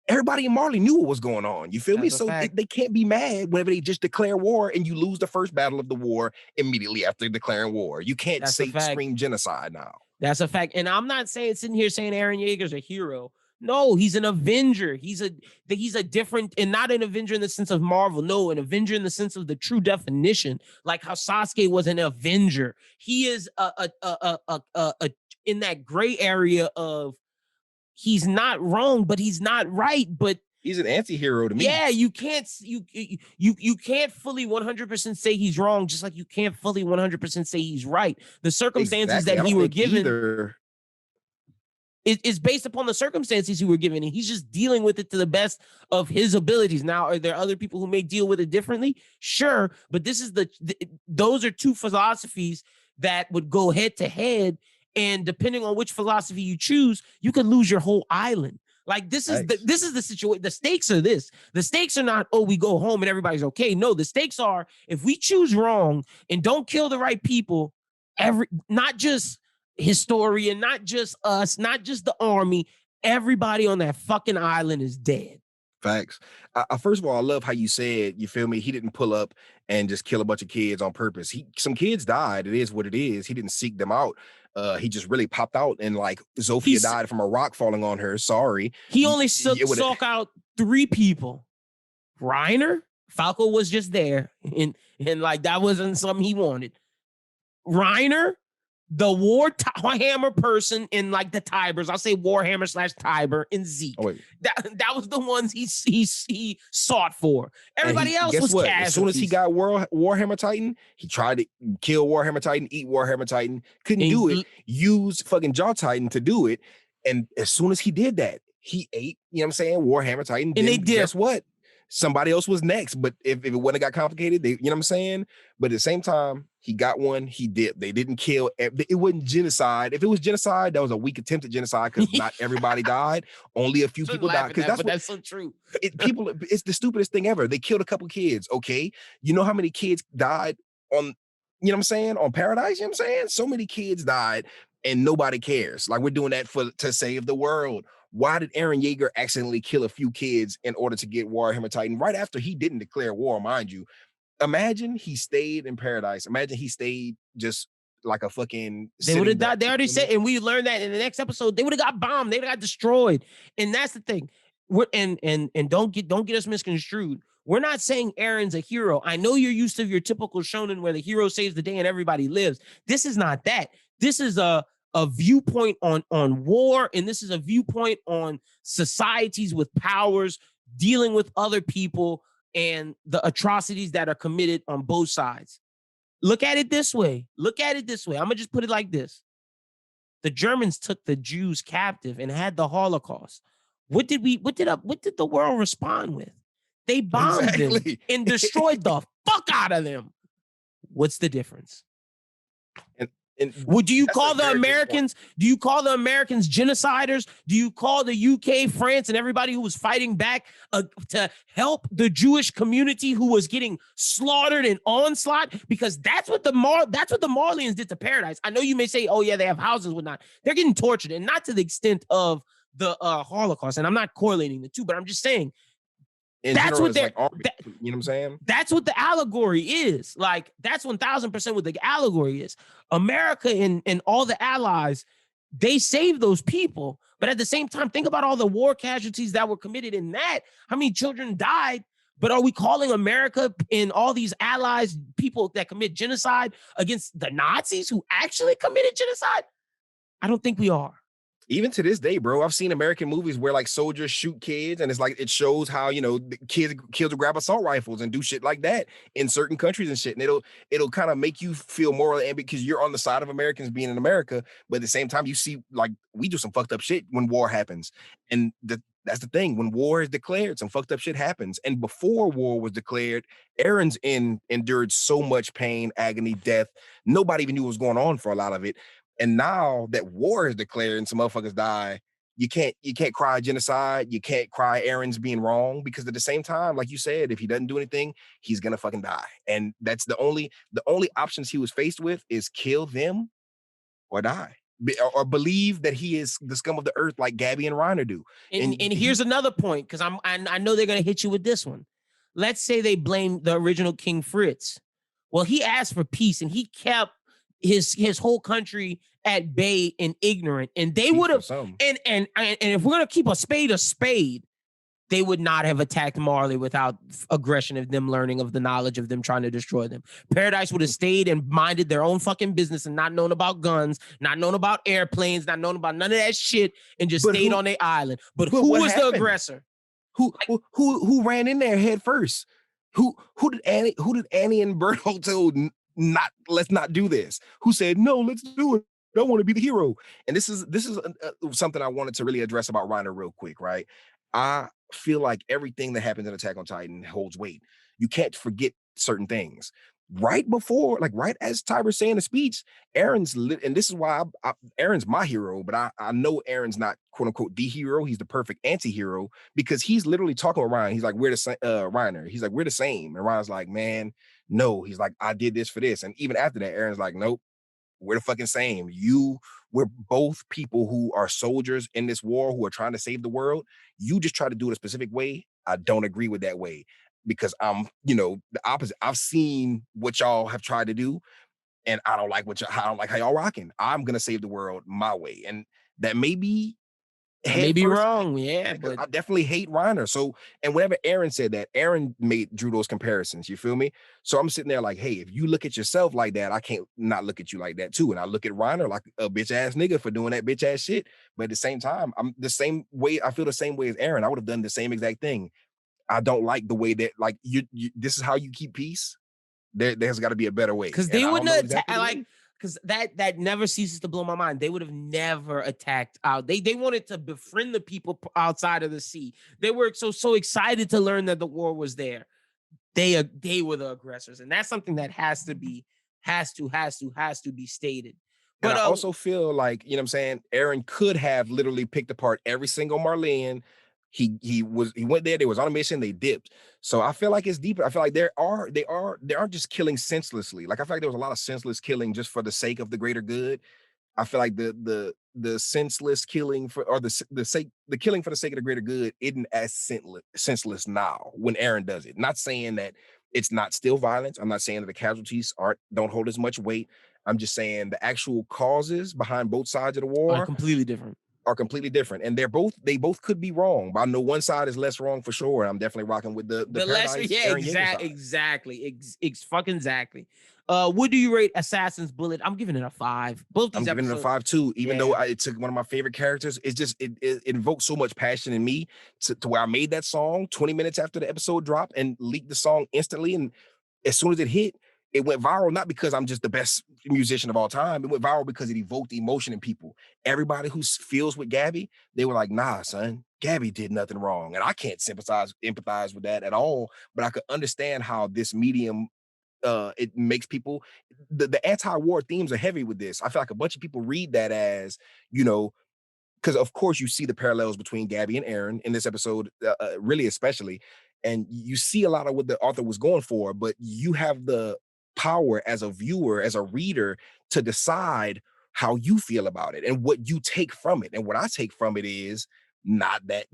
Everybody in Marley knew what was going on. You feel me? So they can't be mad whenever they just declare war and you lose the first battle of the war immediately after declaring war. You can't scream genocide now. That's a fact. And I'm not sitting here saying Eren Jaeger's a hero. No, he's an Avenger. He's a different, and not an Avenger in the sense of Marvel. No, an Avenger in the sense of the true definition, like how Sasuke was an Avenger. He is in that gray area of he's not wrong, but he's not right. But he's an anti-hero to me. Yeah, you can't fully 100% say he's wrong, just like you can't fully 100% say he's right. The circumstances that he were given is based upon the circumstances he were given, and he's just dealing with it to the best of his abilities. Now, are there other people who may deal with it differently? Sure, but this is those are two philosophies that would go head to head, and depending on which philosophy you choose, you could lose your whole island. Like this is the situation. The stakes are this. The stakes are not, oh, we go home and everybody's okay. No, the stakes are if we choose wrong and don't kill the right people, not just Historian, not just us, not just the army, everybody on that fucking island is dead. Facts. First of all, I love how you said, you feel me, he didn't pull up and just kill a bunch of kids on purpose. Some kids died. It is what it is. He didn't seek them out. He just really popped out, and like Zofia died from a rock falling on her. Sorry. He only sought out 3 people. Reiner, Falco was just there, and like that wasn't something he wanted. Reiner, the Warhammer person in like the Tybers, I'll say Warhammer / Tiber and Zeke. Oh, wait. That was the ones he sought for. Everybody else guess was what? casualties. As soon as he got Warhammer Titan, he tried to kill Warhammer Titan, eat Warhammer Titan, couldn't do it, use fucking Jaw Titan to do it. And as soon as he did that, he ate, you know what I'm saying, Warhammer Titan. And then guess what? Somebody else was next. But if it wouldn't have got complicated, you know what I'm saying? But at the same time, he got one, he dipped. They didn't kill. It wasn't genocide. If it was genocide, that was a weak attempt at genocide because not everybody died. Only a few people died. Because that's so true. It's the stupidest thing ever. They killed a couple kids. Okay. You know how many kids died on, you know what I'm saying, on Paradise? You know what I'm saying? So many kids died and nobody cares. Like, we're doing that to save the world. Why did Eren Yeager accidentally kill a few kids in order to get Warhammer Titan right after he didn't declare war, mind you? Imagine he stayed in Paradise. Imagine he stayed just like a fucking. They would have died. They already said, and we learned that in the next episode. They would have got bombed. They would have got destroyed. And that's the thing. And don't get us misconstrued. We're not saying Eren's a hero. I know you're used to your typical shonen where the hero saves the day and everybody lives. This is not that. This is a viewpoint on war, and this is a viewpoint on societies with powers dealing with other people and the atrocities that are committed on both sides. Look at it this way. I'm gonna just put it like this. The Germans took the Jews captive and had the Holocaust. What did the world respond with? They bombed them and destroyed the fuck out of them. What's the difference? Do you call the Americans genociders? Do you call the UK, France, and everybody who was fighting back to help the Jewish community who was getting slaughtered and onslaught? Because that's what the Marleyans did to Paradise. I know you may say, "Oh yeah, they have houses and whatnot." They're getting tortured, and not to the extent of the Holocaust. And I'm not correlating the two, but I'm just saying. That's what they're, you know what I'm saying? That's what the allegory is. Like, that's 1000% what the allegory is. America and all the allies, they saved those people. But at the same time, think about all the war casualties that were committed in that. How many children died? But are we calling America and all these allies people that commit genocide against the Nazis who actually committed genocide? I don't think we are. Even to this day, bro, I've seen American movies where like soldiers shoot kids, and it's like it shows how, you know, the kids will grab assault rifles and do shit like that in certain countries and shit. And it'll kind of make you feel moral and because you're on the side of Americans being in America, but at the same time, you see like we do some fucked up shit when war happens. And that's the thing. When war is declared, some fucked up shit happens. And before war was declared, Eren's endured so much pain, agony, death. Nobody even knew what was going on for a lot of it. And now that war is declared and some motherfuckers die, you can't cry genocide. You can't cry Eren's being wrong, because at the same time, like you said, if he doesn't do anything, he's gonna fucking die. And that's the only options he was faced with is kill them or die. Or believe that he is the scum of the earth like Gabby and Reiner do. And here's another point, because I know they're gonna hit you with this one. Let's say they blame the original King Fritz. Well, he asked for peace and he kept his whole country at bay and ignorant, and they would have and if we're gonna keep a spade, they would not have attacked Marley without aggression of them learning of the knowledge of them trying to destroy them. Paradise would have stayed and minded their own fucking business and not known about guns, not known about airplanes, not known about none of that shit, and just stayed on their island. But who was the aggressor? Who ran in there head first? Who did Annie and Berto tell let's not do this? Who said no, let's do it? I want to be the hero. And this is something I wanted to really address about Reiner real quick, right? I feel like everything that happens in Attack on Titan holds weight. You can't forget certain things. Right before, like right as Tyber's saying the speech, Eren's lit, and this is why Eren's my hero, but I know Eren's not quote unquote the hero. He's the perfect anti-hero, because he's literally talking with Reiner. He's like, we're the same, Reiner. He's like, we're the same. And Reiner's like, man, no. He's like, I did this for this. And even after that, Eren's like, nope, we're the fucking same. We're both people who are soldiers in this war who are trying to save the world. You just try to do it a specific way. I don't agree with that way, because I'm, the opposite. I've seen what y'all have tried to do, and I don't like how y'all rocking. I'm gonna save the world my way, and that may be I may head be first. wrong, yeah, but I definitely hate Reiner. So, and whenever Aaron said that, Aaron drew those comparisons. You feel me? So I'm sitting there like, hey, if you look at yourself like that, I can't not look at you like that too. And I look at Reiner like a bitch ass nigga for doing that bitch ass shit. But at the same time, I'm the same way. I feel the same way as Aaron. I would have done the same exact thing. I don't like the way that like you this is how you keep peace. There's got to be a better way, because and they I don't wouldn't know attack exactly the like way. because that never ceases to blow my mind. They would have never attacked out. They wanted to befriend the people outside of the sea. They were so excited to learn that the war was there. They were the aggressors, and that's something that has to be stated. And But I also feel like, you know what I'm saying, Aaron could have literally picked apart every single Marleyan. He went there, they was on a mission, they dipped. So I feel like it's deeper. I feel like they aren't just killing senselessly. Like I feel like there was a lot of senseless killing just for the sake of the greater good. I feel like the senseless killing for or the killing for the sake of the greater good isn't as senseless now when Aaron does it. Not saying that it's not still violence. I'm not saying that the casualties aren't don't hold as much weight. I'm just saying the actual causes behind both sides of the are war completely different. are completely different, and they both could be wrong. But I know one side is less wrong for sure. And I'm definitely rocking with the The lesser, Paradise yeah, Aaron Yeager side. exactly, fucking exactly. What do you rate Assassin's Bullet? I'm giving it a 5. Both I'm these giving it a episodes, 5 too, even though yeah. it took one of my favorite characters. It's just it invoked so much passion in me to where I made that song 20 minutes after the episode dropped and leaked the song instantly. And as soon as it hit, it went viral, not because I'm just the best musician of all time. It went viral because it evoked emotion in people. Everybody who feels with Gabby, they were like, nah, son, Gabby did nothing wrong. And I can't empathize with that at all. But I could understand how this medium it makes people the anti-war themes are heavy with this. I feel like a bunch of people read that as, you know, because of course you see the parallels between Gabby and Aaron in this episode, really especially, and you see a lot of what the author was going for, but you have the power as a viewer, as a reader, to decide how you feel about it and what you take from it. And what I take from it is not that,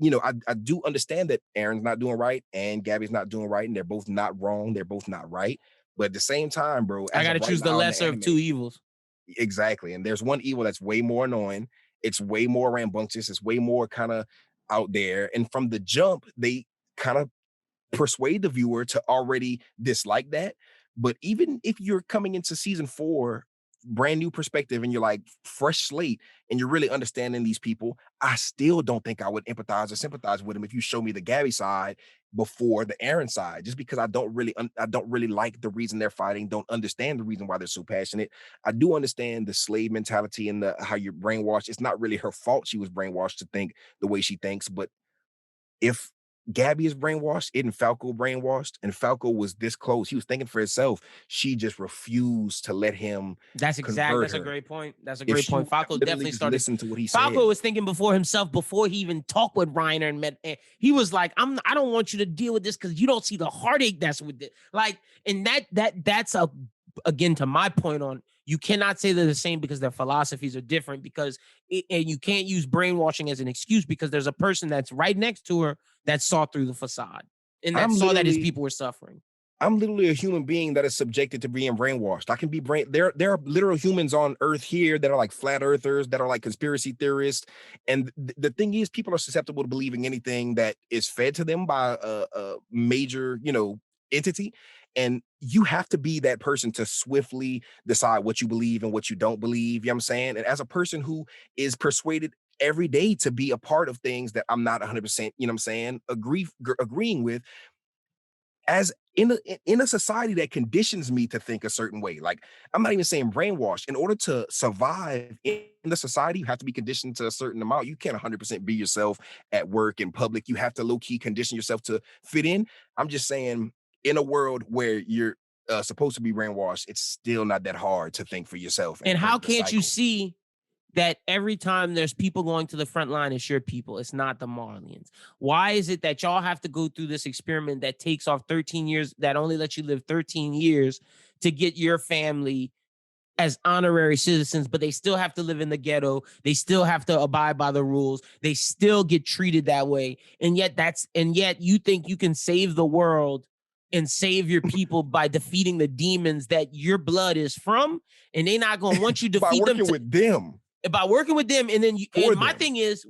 I do understand that Aaron's not doing right and Gabby's not doing right, and they're both not wrong, they're both not right. But at the same time, bro, I as got of to right choose the now in the lesser of two anime, evils. exactly. And there's one evil that's way more annoying. It's way more rambunctious. It's way more kind of out there. And from the jump, they kind of persuade the viewer to already dislike that. But even if you're coming into season 4, brand new perspective, and you're like fresh slate, and you're really understanding these people, I still don't think I would empathize or sympathize with them if you show me the Gabby side before the Aaron side, just because I don't really like the reason they're fighting, don't understand the reason why they're so passionate. I do understand the slave mentality and the how you're brainwashed. It's not really her fault she was brainwashed to think the way she thinks, but if Gabby is brainwashed, isn't Falco brainwashed? And Falco was this close. He was thinking for himself. She just refused to let him convert That's a her. great point. That's a If great she point. would have Falco literally definitely just started. listened to what he Falco said, was thinking before himself before he even talked with Reiner and met. And he was like, I don't want you to deal with this because you don't see the heartache that's with it. Like, and that's a again to my point on you cannot say they're the same because their philosophies are different and you can't use brainwashing as an excuse because there's a person that's right next to her that saw through the facade and that I'm saw that his literally people were suffering. I'm literally a human being that is subjected to being brainwashed. I can be there are literal humans on earth here that are like flat earthers, that are like conspiracy theorists. And the thing is, people are susceptible to believing anything that is fed to them by a major, entity. And you have to be that person to swiftly decide what you believe and what you don't believe. You know what I'm saying? And as a person who is persuaded every day to be a part of things that I'm not 100%, you know what I'm saying, agreeing with, as in a society that conditions me to think a certain way. Like, I'm not even saying brainwashed. In order to survive in the society, you have to be conditioned to a certain amount. You can't 100% be yourself at work in public. You have to low key condition yourself to fit in. I'm just saying, in a world where you're supposed to be brainwashed, it's still not that hard to think for yourself And and how break the can't you cycle. see that every time there's people going to the front line, it's your people. It's not the Marlians. Why is it that y'all have to go through this experiment that takes off 13 years, that only lets you live 13 years to get your family as honorary citizens, but they still have to live in the ghetto. They still have to abide by the rules. They still get treated that way. And yet you think you can save the world and save your people by defeating the demons that your blood is from, and they're not going to want you to By defeat them working with them by working with them. And then for my them. thing is,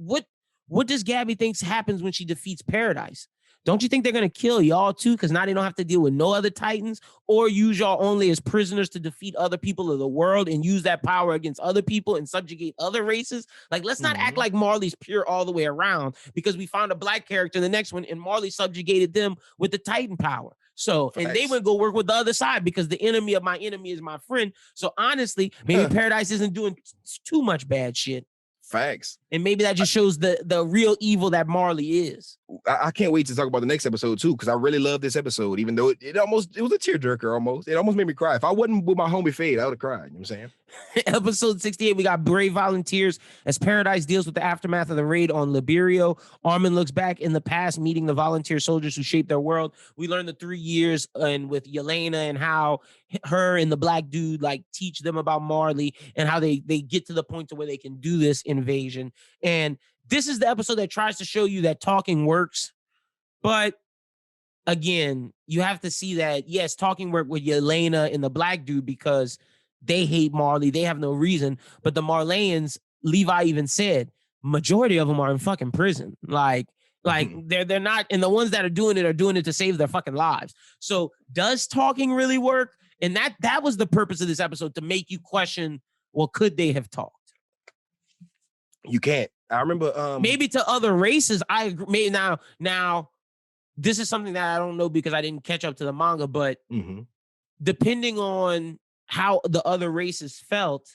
what does Gabby think happens when she defeats Paradise? Don't you think they're going to kill y'all too? Because now they don't have to deal with no other Titans, or use y'all only as prisoners to defeat other people of the world and use that power against other people and subjugate other races. Like, let's not act like Marley's pure all the way around, because we found a black character in the next one and Marley subjugated them with the Titan power. So, and they would go work with the other side because the enemy of my enemy is my friend. So honestly, maybe Paradise isn't doing too much bad shit. Facts. And maybe that just shows the real evil that Marley is. I can't wait to talk about the next episode too, because I really love this episode, even though it was a tearjerker almost. It almost made me cry. If I wasn't with my homie Fade, I would have cried. You know what I'm saying? Episode 68, we got brave volunteers as Paradise deals with the aftermath of the raid on Liberio. Armin looks back in the past, meeting the volunteer soldiers who shaped their world. We learn the 3 years and with Yelena and how her and the black dude like teach them about Marley and how they get to the point to where they can do this invasion. And this is the episode that tries to show you that talking works. But again, you have to see that, yes, talking worked with Yelena and the black dude because they hate Marley. They have no reason. But the Marleyans, Levi even said, majority of them are in fucking prison. Like they're not, and the ones that are doing it to save their fucking lives. So does talking really work? And that was the purpose of this episode, to make you question, well, could they have talked? You can't. I remember maybe to other races. I agree. Now this is something that I don't know because I didn't catch up to the manga, but depending on how the other races felt,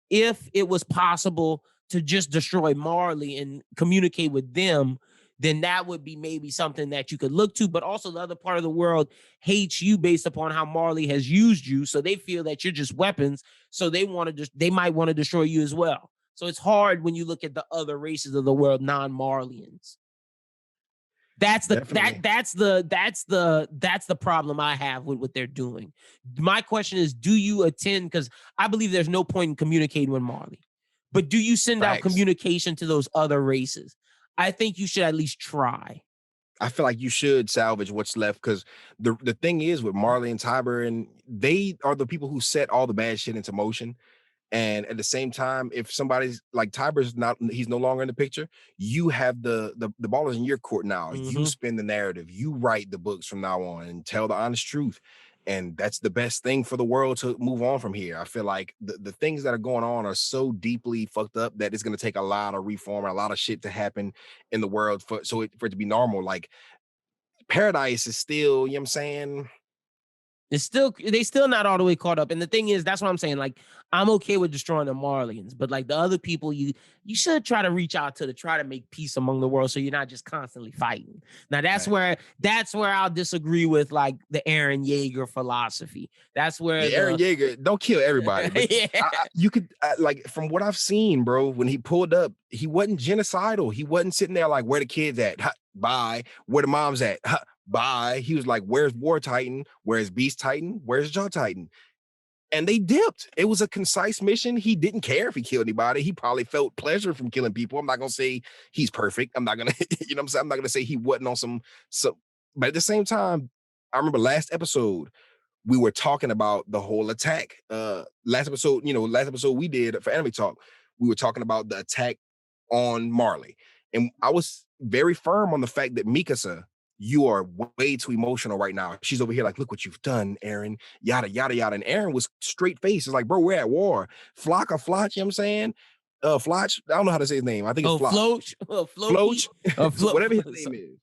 if it was possible to just destroy Marley and communicate with them, then that would be maybe something that you could look to. But also the other part of the world hates you based upon how Marley has used you. So they feel that you're just weapons. So they might want to destroy you as well. So it's hard when you look at the other races of the world, non-Marlians. That's the problem I have with what they're doing. My question is, do you attend? Because I believe there's no point in communicating with Marley, but do you send out communication to those other races? I think you should at least try. I feel like you should salvage what's left, because the thing is with Marley and Tiber, and they are the people who set all the bad shit into motion. And at the same time, if somebody's like he's no longer in the picture, you have the ball is in your court now. You spin the narrative, you write the books from now on and tell the honest truth. And that's the best thing for the world to move on from here. I feel like the things that are going on are so deeply fucked up that it's going to take a lot of reform and a lot of shit to happen in the world for it to be normal. Like Paradise is still, you know what I'm saying? They still not all the way caught up. And the thing is, that's what I'm saying. Like, I'm okay with destroying the Marlians, but like the other people, you should try to reach out to try to make peace among the world, so you're not just constantly fighting. Now that's where I'll disagree with like the Eren Yeager philosophy. That's where Eren Yeager don't kill everybody. You could like, from what I've seen, bro, when he pulled up, he wasn't genocidal. He wasn't sitting there like, where the kids at? Bye. Where the moms at? Bye. He was like, where's War Titan? Where's Beast Titan? Where's Jaw Titan? And they dipped. It was a concise mission. He didn't care if he killed anybody. He probably felt pleasure from killing people. I'm not gonna say he's perfect. I'm not gonna, you know what I'm saying? I'm not gonna say he wasn't on some, but at the same time, I remember last episode, we were talking about the whole attack. Last episode we did for Anime Talk, we were talking about the attack on Marley. And I was very firm on the fact that Mikasa, you are way too emotional right now. She's over here like, look what you've done, Eren, yada, yada, yada. And Eren was straight face. It's like, bro, we're at war. Floch, you know what I'm saying? Floch, I don't know how to say his name. I think it's Floch. Floch. Whatever his name is.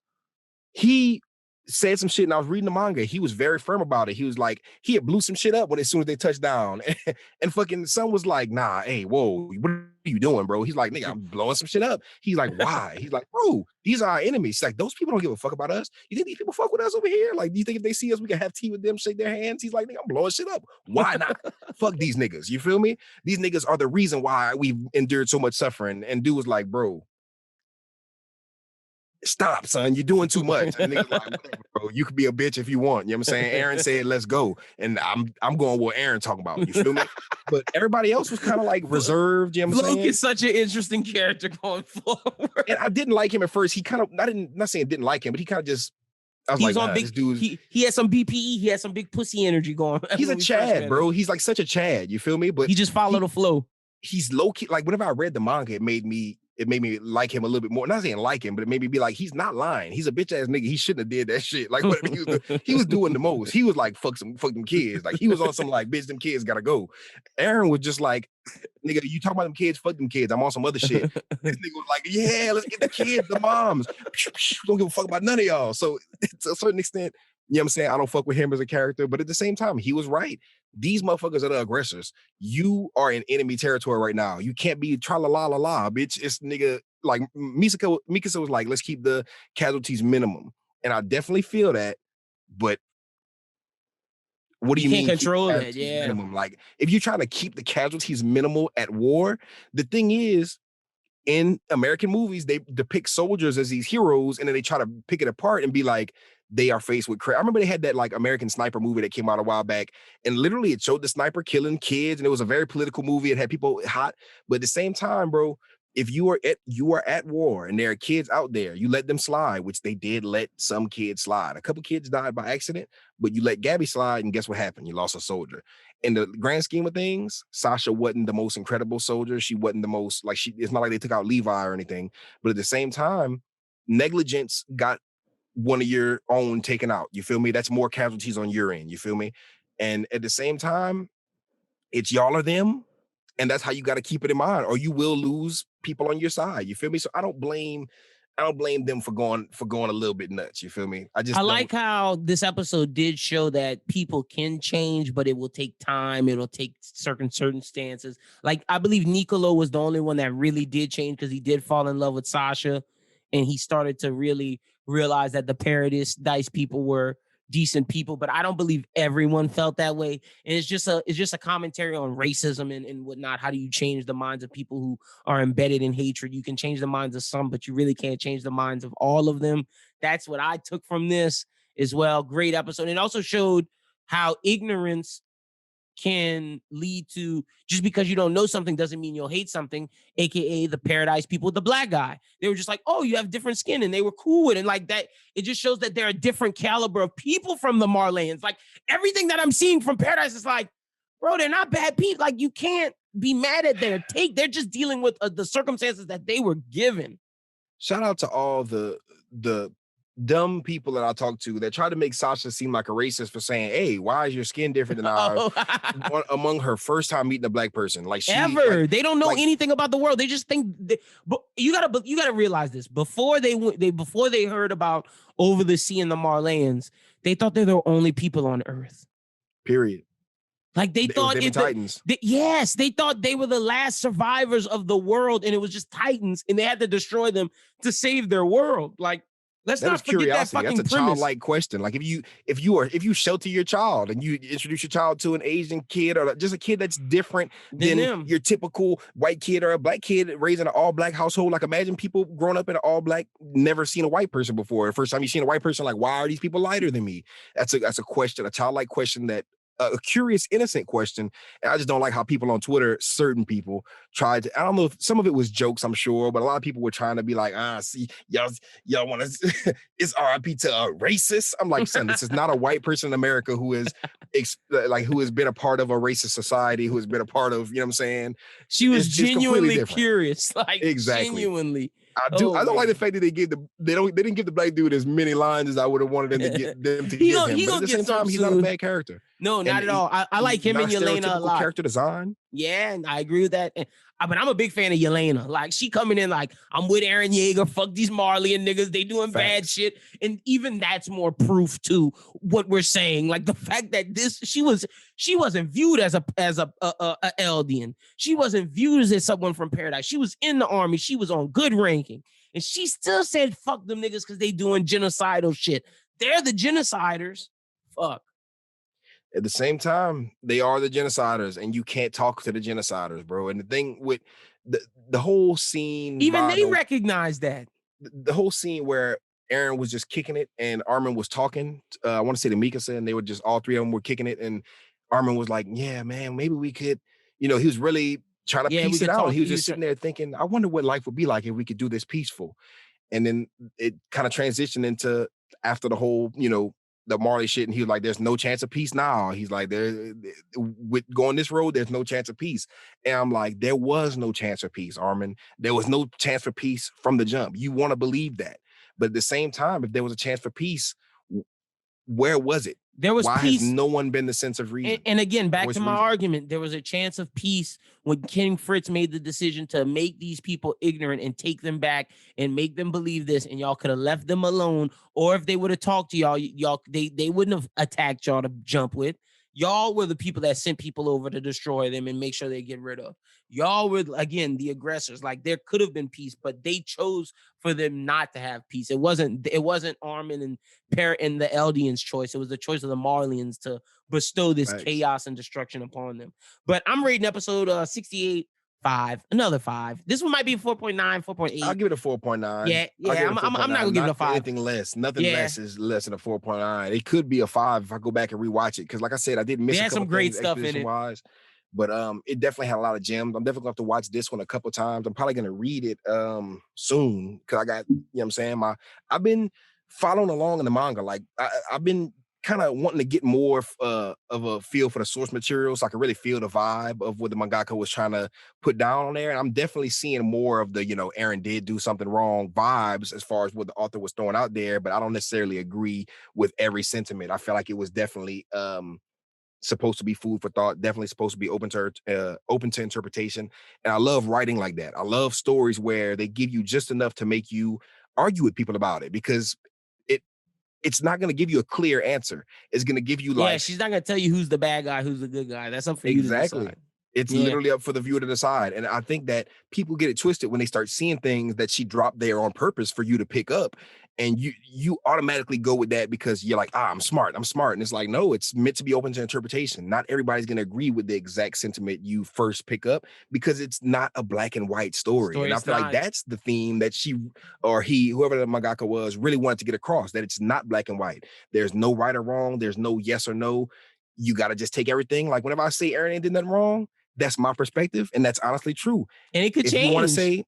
He said some shit, and I was reading the manga. He was very firm about it. He was like, he had blew some shit up as soon as they touched down. And fucking son was like, nah, hey, whoa, what are you doing, bro? He's like, nigga, I'm blowing some shit up. He's like, why? He's like, bro, these are our enemies. He's like, those people don't give a fuck about us. You think these people fuck with us over here? Like, do you think if they see us, we can have tea with them, shake their hands? He's like, nigga, I'm blowing shit up. Why not? Fuck these niggas. You feel me? These niggas are the reason why we've endured so much suffering. And dude was like, bro, stop, son, you're doing too much. And niggas like, whatever, bro, you could be a bitch if you want. You know what I'm saying? Eren said, let's go. And I'm going what Eren talking about. You feel me? But everybody else was kind of like reserved. You know what I'm saying? Luke is such an interesting character going forward. And I didn't like him at first. He kind of, not saying didn't like him, but he kind of just, I was like, this dude. He had some BPE. He had some big pussy energy going. He's a Chad, bro. He's like such a Chad. You feel me? But he just followed the flow. He's low key. Like whenever I read the manga, it made me it made me like him a little bit more. Not saying like him, but it made me be like, he's not lying. He's a bitch ass nigga. He shouldn't have did that shit. Like whatever he was doing the most. He was like, fuck them kids. Like he was on some like, bitch, them kids gotta go. Aaron was just like, nigga, you talk about them kids, fuck them kids. I'm on some other shit. This nigga was like, yeah, let's get the kids, the moms. Don't give a fuck about none of y'all. So to a certain extent, you know what I'm saying? I don't fuck with him as a character, but at the same time, he was right. These motherfuckers are the aggressors. You are in enemy territory right now. You can't be tra-la-la-la-la, bitch. It's nigga, like Mikasa was like, let's keep the casualties minimum. And I definitely feel that, but what do you can't mean control that? Yeah. minimum? Like, if you're trying to keep the casualties minimal at war, the thing is, in American movies, they depict soldiers as these heroes, and then they try to pick it apart and be like, they are faced with crap. I remember they had that like American Sniper movie that came out a while back, and literally it showed the sniper killing kids, and it was a very political movie. It had people hot, but at the same time, bro, if you are at war and there are kids out there, you let them slide, which they did let some kids slide. A couple kids died by accident, but you let Gabby slide, and guess what happened? You lost a soldier. In the grand scheme of things, Sasha wasn't the most incredible soldier. She wasn't the most like it's not like they took out Levi or anything, but at the same time, negligence got one of your own taken out. You feel me? That's more casualties on your end. You feel me? And at the same time, it's y'all or them. And that's how you got to keep it in mind, or you will lose people on your side. You feel me? So I don't blame them for going a little bit nuts. You feel me? I like how this episode did show that people can change, but it will take time. It'll take certain circumstances. Like I believe Niccolo was the only one that really did change because he did fall in love with Sasha, and he started to really realize that the Paradise people were decent people. But I don't believe everyone felt that way. And it's just a commentary on racism and whatnot. How do you change the minds of people who are embedded in hatred? You can change the minds of some, but you really can't change the minds of all of them. That's what I took from this as well. Great episode. It also showed how ignorance can lead to, just because you don't know something doesn't mean you'll hate something, aka the Paradise people, the black guy. They were just like, oh, you have different skin, and they were cool with it. And like that, it just shows that there are different caliber of people from the Marleyans. Like everything that I'm seeing from Paradise is like, bro, they're not bad people. Like you can't be mad at their take. They're just dealing with the circumstances that they were given. Shout out to all the dumb people that I talk to that try to make Sasha seem like a racist for saying, "Hey, why is your skin different than ours?" Among her first time meeting a black person, like they don't know anything about the world. They just think. But you gotta realize this. Before they heard about Over the Sea and the Marleyans, they thought they're the only people on Earth. Period. Like they thought Titans. Yes, they thought they were the last survivors of the world, and it was just Titans, and they had to destroy them to save their world. Like, let's not forget that fucking That's a premise. childlike question. Like if you shelter your child and you introduce your child to an Asian kid or just a kid that's different than your typical white kid or a black kid raised in an all black household. Like imagine people growing up in an all black, never seen a white person before. The first time you seen a white person, like, why are these people lighter than me? That's a question, a childlike question, that a curious, innocent question. And I just don't like how people on Twitter, certain people tried to, I don't know if some of it was jokes, I'm sure, but a lot of people were trying to be like, see, y'all want to, it's RIP to a racist. I'm like, son, this is not a white person in America who is who has been a part of a racist society, who has been a part of, you know what I'm saying? She was genuinely curious, like exactly. Genuinely. I don't like the fact that they didn't give the black dude as many lines as I would have wanted them to give him. But at the same time, he's not a bad character. No, not at all. I like him and Yelena a lot. Character design. Yeah, and I agree with that. But I'm a big fan of Yelena. Like she coming in like, I'm with Eren Yeager. Fuck these Marleyan niggas. They doing bad shit. And even that's more proof to what we're saying. Like the fact that she wasn't viewed as a Eldian. She wasn't viewed as someone from Paradise. She was in the army. She was on good ranking. And she still said, fuck them niggas because they doing genocidal shit. They're the genociders. Fuck. At the same time, they are the genociders, and you can't talk to the genociders, bro. And the thing with the whole scene, even they recognize that. The whole scene where Eren was just kicking it and Armin was talking, I want to say to Mikasa, and they were just, all three of them were kicking it, and Armin was like, yeah, man, maybe we could, he was really trying to piece it out. He was just sitting there thinking, I wonder what life would be like if we could do this peaceful. And then it kind of transitioned into, after the whole, the Marley shit, and he was like, "There's no chance of peace now." He's like, "There, with going this road, there's no chance of peace." And I'm like, "There was no chance for peace, Armin. There was no chance for peace from the jump. You want to believe that, but at the same time, if there was a chance for peace, where was it? There was Why has peace. no one been the sense of reason, And again, back voice to of my reason?" argument, there was a chance of peace when King Fritz made the decision to make these people ignorant and take them back and make them believe this, and y'all could have left them alone. Or if they would have talked to y'all, they wouldn't have attacked y'all to jump with. Y'all were the people that sent people over to destroy them and make sure they get rid of. Y'all were again the aggressors. Like there could have been peace, but they chose for them not to have peace. It wasn't Armin and Parrot and the Eldians' choice. It was the choice of the Marlians to bestow this Facts. chaos and destruction upon them. But I'm rating episode 68 5, another 5. This one might be 4.9, I'll 4.8. give it a 4.9. Yeah, I'll yeah. give it a I'm not 4.9. gonna give it a Not 5. anything less. Nothing Yeah, less is less than a 4.9. It could be a 5 if I go back and rewatch it. Because like I said, I did they miss a had some couple great things stuff in exposition it. wise. But it definitely had a lot of gems. I'm definitely gonna have to watch this one a couple times. I'm probably gonna read it soon because I got, you know what I'm saying? I've been following along in the manga. Like I've been kind of wanting to get more of a feel for the source material so I can really feel the vibe of what the mangaka was trying to put down on there. And I'm definitely seeing more of the, Aaron did do something wrong vibes as far as what the author was throwing out there, but I don't necessarily agree with every sentiment. I feel like it was definitely supposed to be food for thought, definitely supposed to be open to interpretation. And I love writing like that. I love stories where they give you just enough to make you argue with people about it because it it's not going to give you a clear answer. It's going to give you Yeah, like she's not gonna tell you who's the bad guy, who's the good guy. That's up for you to exactly. decide. It's Yeah, literally up for the viewer to decide. And I think that people get it twisted when they start seeing things that she dropped there on purpose for you to pick up. And you automatically go with that because you're like, I'm smart. I'm smart. And it's like, no, it's meant to be open to interpretation. Not everybody's gonna agree with the exact sentiment you first pick up because it's not a black and white story. story And I is feel like not. that's the theme that she or he, whoever the mangaka was, really wanted to get across, that it's not black and white. There's no right or wrong, there's no yes or no. You gotta just take everything. Like whenever I say Aaron did nothing wrong, that's my perspective, and that's honestly true. And it could If you want to change.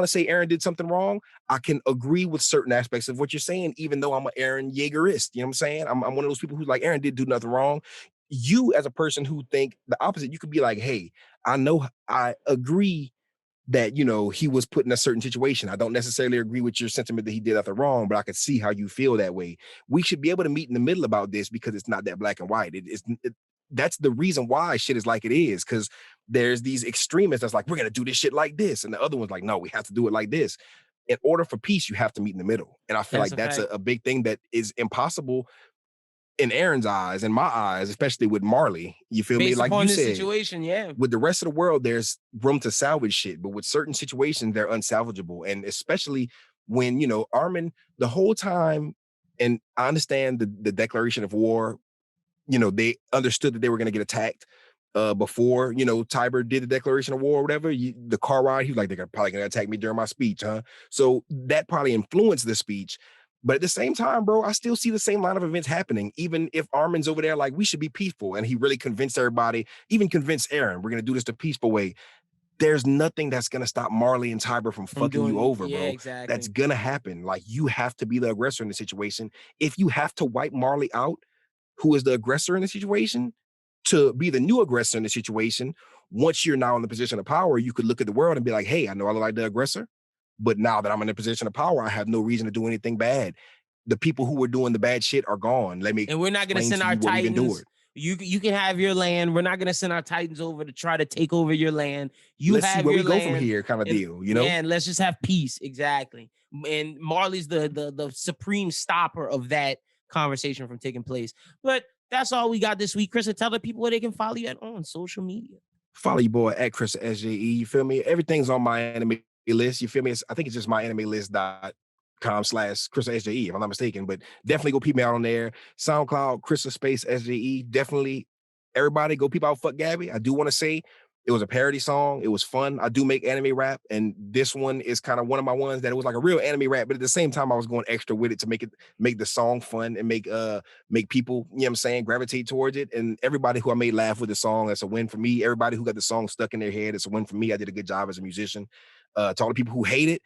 say Aaron did something wrong, I can agree with certain aspects of what you're saying, even though I'm an Aaron Yeagerist. You know what I'm saying? I'm one of those people who's like, Aaron did do nothing wrong. You, as a person who think the opposite, you could be like, hey, I agree that he was put in a certain situation. I don't necessarily agree with your sentiment that he did nothing wrong, but I could see how you feel that way. We should be able to meet in the middle about this because it's not that black and white. That's the reason why shit is like it is, because there's these extremists that's like, we're gonna do this shit like this, and the other one's like, no, we have to do it like this. In order for peace, you have to meet in the middle, and I feel That's like a that's fact. a big thing that is impossible in Aaron's eyes, in my eyes, especially with Marley. You feel me? Based Like you upon this said, situation, yeah. with the rest of the world, there's room to salvage shit, but with certain situations, they're unsalvageable. And especially when, Armin, the whole time, and I understand the declaration of war, they understood that they were going to get attacked before, Tiber did the declaration of war or whatever. The car ride, he was like, they're probably going to attack me during my speech, huh? So that probably influenced the speech. But at the same time, bro, I still see the same line of events happening. Even if Armin's over there, like, we should be peaceful, and he really convinced everybody, even convinced Aaron, we're gonna do this the peaceful way. There's nothing that's gonna stop Marley and Tiber from From fucking you doing, over, yeah, bro. That's exactly. gonna happen. Like, you have to be the aggressor in the situation. If you have to wipe Marley out, who is the aggressor in the situation, to be the new aggressor in the situation, once you're now in the position of power, you could look at the world and be like, hey, I know I look like the aggressor, but now that I'm in a position of power, I have no reason to do anything bad. The people who were doing the bad shit are gone. Let me And we're not gonna explain send to our you what we've Titans. endured. You can have your land. We're not gonna send our Titans over to try to take over your land. You Let's see have where your we go from land, here, kind of and deal, yeah, and let's just have peace. Exactly. And Marley's the supreme stopper of that conversation from taking place. But that's all we got this week. Chris, and tell the people where they can follow you at on social media. Follow your boy at Chris SJE. You feel me? Everything's on my anime list. You feel me? I think it's just myanimelist.com/Chris SJE, if I'm not mistaken. But definitely go peep me out on there. SoundCloud, Chris Space SJE. Definitely everybody go peep out Fuck Gabby. I do want to say it was a parody song. It was fun. I do make anime rap, and this one is kind of one of my ones that it was like a real anime rap, but at the same time, I was going extra with it to make the song fun and make people, you know what I'm saying, gravitate towards it. And everybody who I made laugh with the song, that's a win for me. Everybody who got the song stuck in their head, it's a win for me. I did a good job as a musician. To all the people who hate it,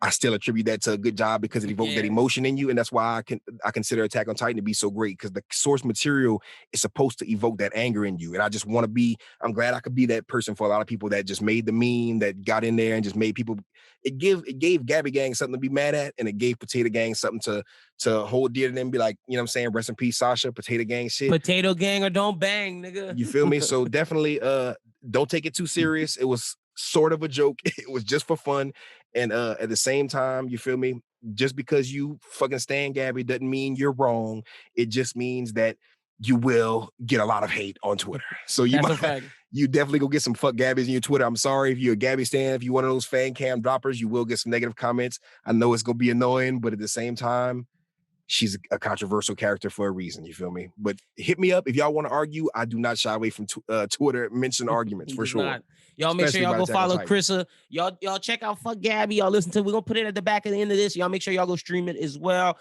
I still attribute that to a good job because it evoked that emotion in you, and that's why I consider Attack on Titan to be so great, because the source material is supposed to evoke that anger in you. And I just want to be. I'm glad I could be that person for a lot of people that just made the meme, that got in there and just made people. It gave Gabby Gang something to be mad at, and it gave Potato Gang something to hold dear to them. And be like, you know what I'm saying? Rest in peace, Sasha. Potato Gang shit. Potato Gang or don't bang, nigga. You feel me? So definitely, don't take it too serious. It was sort of a joke. It was just for fun. And at the same time, you feel me? Just because you fucking stan Gabby doesn't mean you're wrong. It just means that you will get a lot of hate on Twitter. So you you definitely go get some fuck Gabbies in your Twitter. I'm sorry if you're a Gabby stan. If you're one of those fan cam droppers, you will get some negative comments. I know it's gonna be annoying, but at the same time, she's a controversial character for a reason. You feel me? But hit me up if y'all want to argue. I do not shy away from Twitter mention arguments for sure. Y'all make sure y'all go follow Krissa. Y'all check out Fuck Gabby. Y'all listen to it. We're gonna put it at the back of the end of this. Y'all make sure y'all go stream it as well.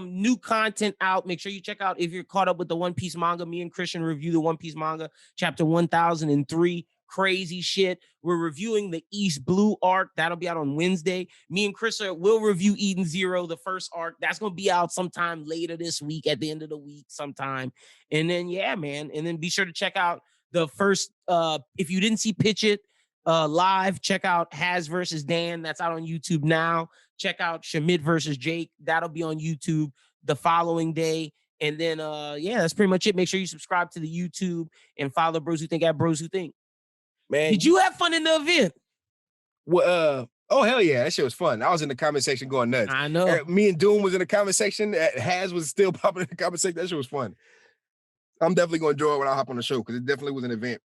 New content out. Make sure you check out if you're caught up with the One Piece manga. Me and Christian review the One Piece manga, chapter 1003. Crazy shit. We're reviewing the East Blue arc. That'll be out on Wednesday. Me and Chris will review Eden Zero, the first arc. That's gonna be out sometime later this week, at the end of the week, sometime. And then yeah, man. And then be sure to check out the first. If you didn't see Pitch It live, check out Has versus Dan. That's out on YouTube now. Check out Shamit versus Jake. That'll be on YouTube the following day. And then yeah, that's pretty much it. Make sure you subscribe to the YouTube and follow Bros Who Think at Bros Who Think. Man, did you have fun in the event? Well, oh hell yeah, that shit was fun. I was in the comment section going nuts. I know. Me and Doom was in the comment section. Has was still popping in the comment section. That shit was fun. I'm definitely gonna enjoy it when I hop on the show, because it definitely was an event.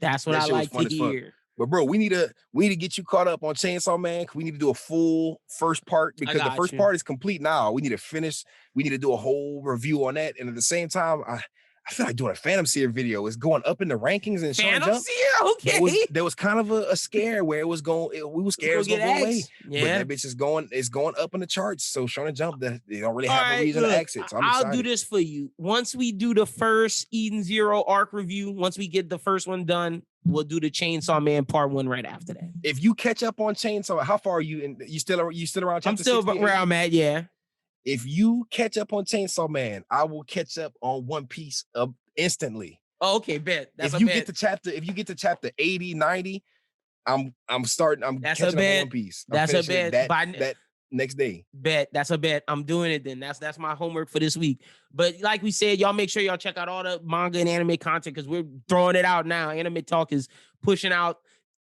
That's what I like to hear. But bro, we need to get you caught up on Chainsaw Man. We need to do a full first part, because the first part is complete now. We need to finish. We need to do a whole review on that. And at the same time, I feel like doing a Phantom Seer video. It's going up in the rankings and Phantom Seer, okay. There was kind of a scare where it was going. We were scared it was going to go away. Yeah, but that bitch is going up in the charts. So Shonen Jump, they don't really have a reason to exit. So I'll do this for you. Once we do the first Eden Zero arc review, once we get the first one done, we'll do the Chainsaw Man part 1 right after that. If you catch up on Chainsaw, how far are you? And you still around? I'm still where I'm at. Yeah. If you catch up on Chainsaw Man, I will catch up on One Piece instantly. Oh, okay, bet. If you get to chapter 80, 90, I'm catching up on One Piece. That's a bet. That next day. Bet. That's a bet. I'm doing it then. That's my homework for this week. But like we said, y'all make sure y'all check out all the manga and anime content, because we're throwing it out now. Anime Talk is pushing out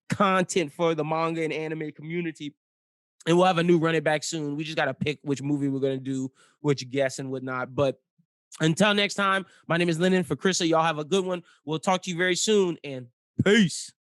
content for the manga and anime community. And we'll have a new Run It Back soon. We just got to pick which movie we're going to do, which guests and whatnot. But until next time, my name is Lennon. For Krista, y'all have a good one. We'll talk to you very soon, and peace.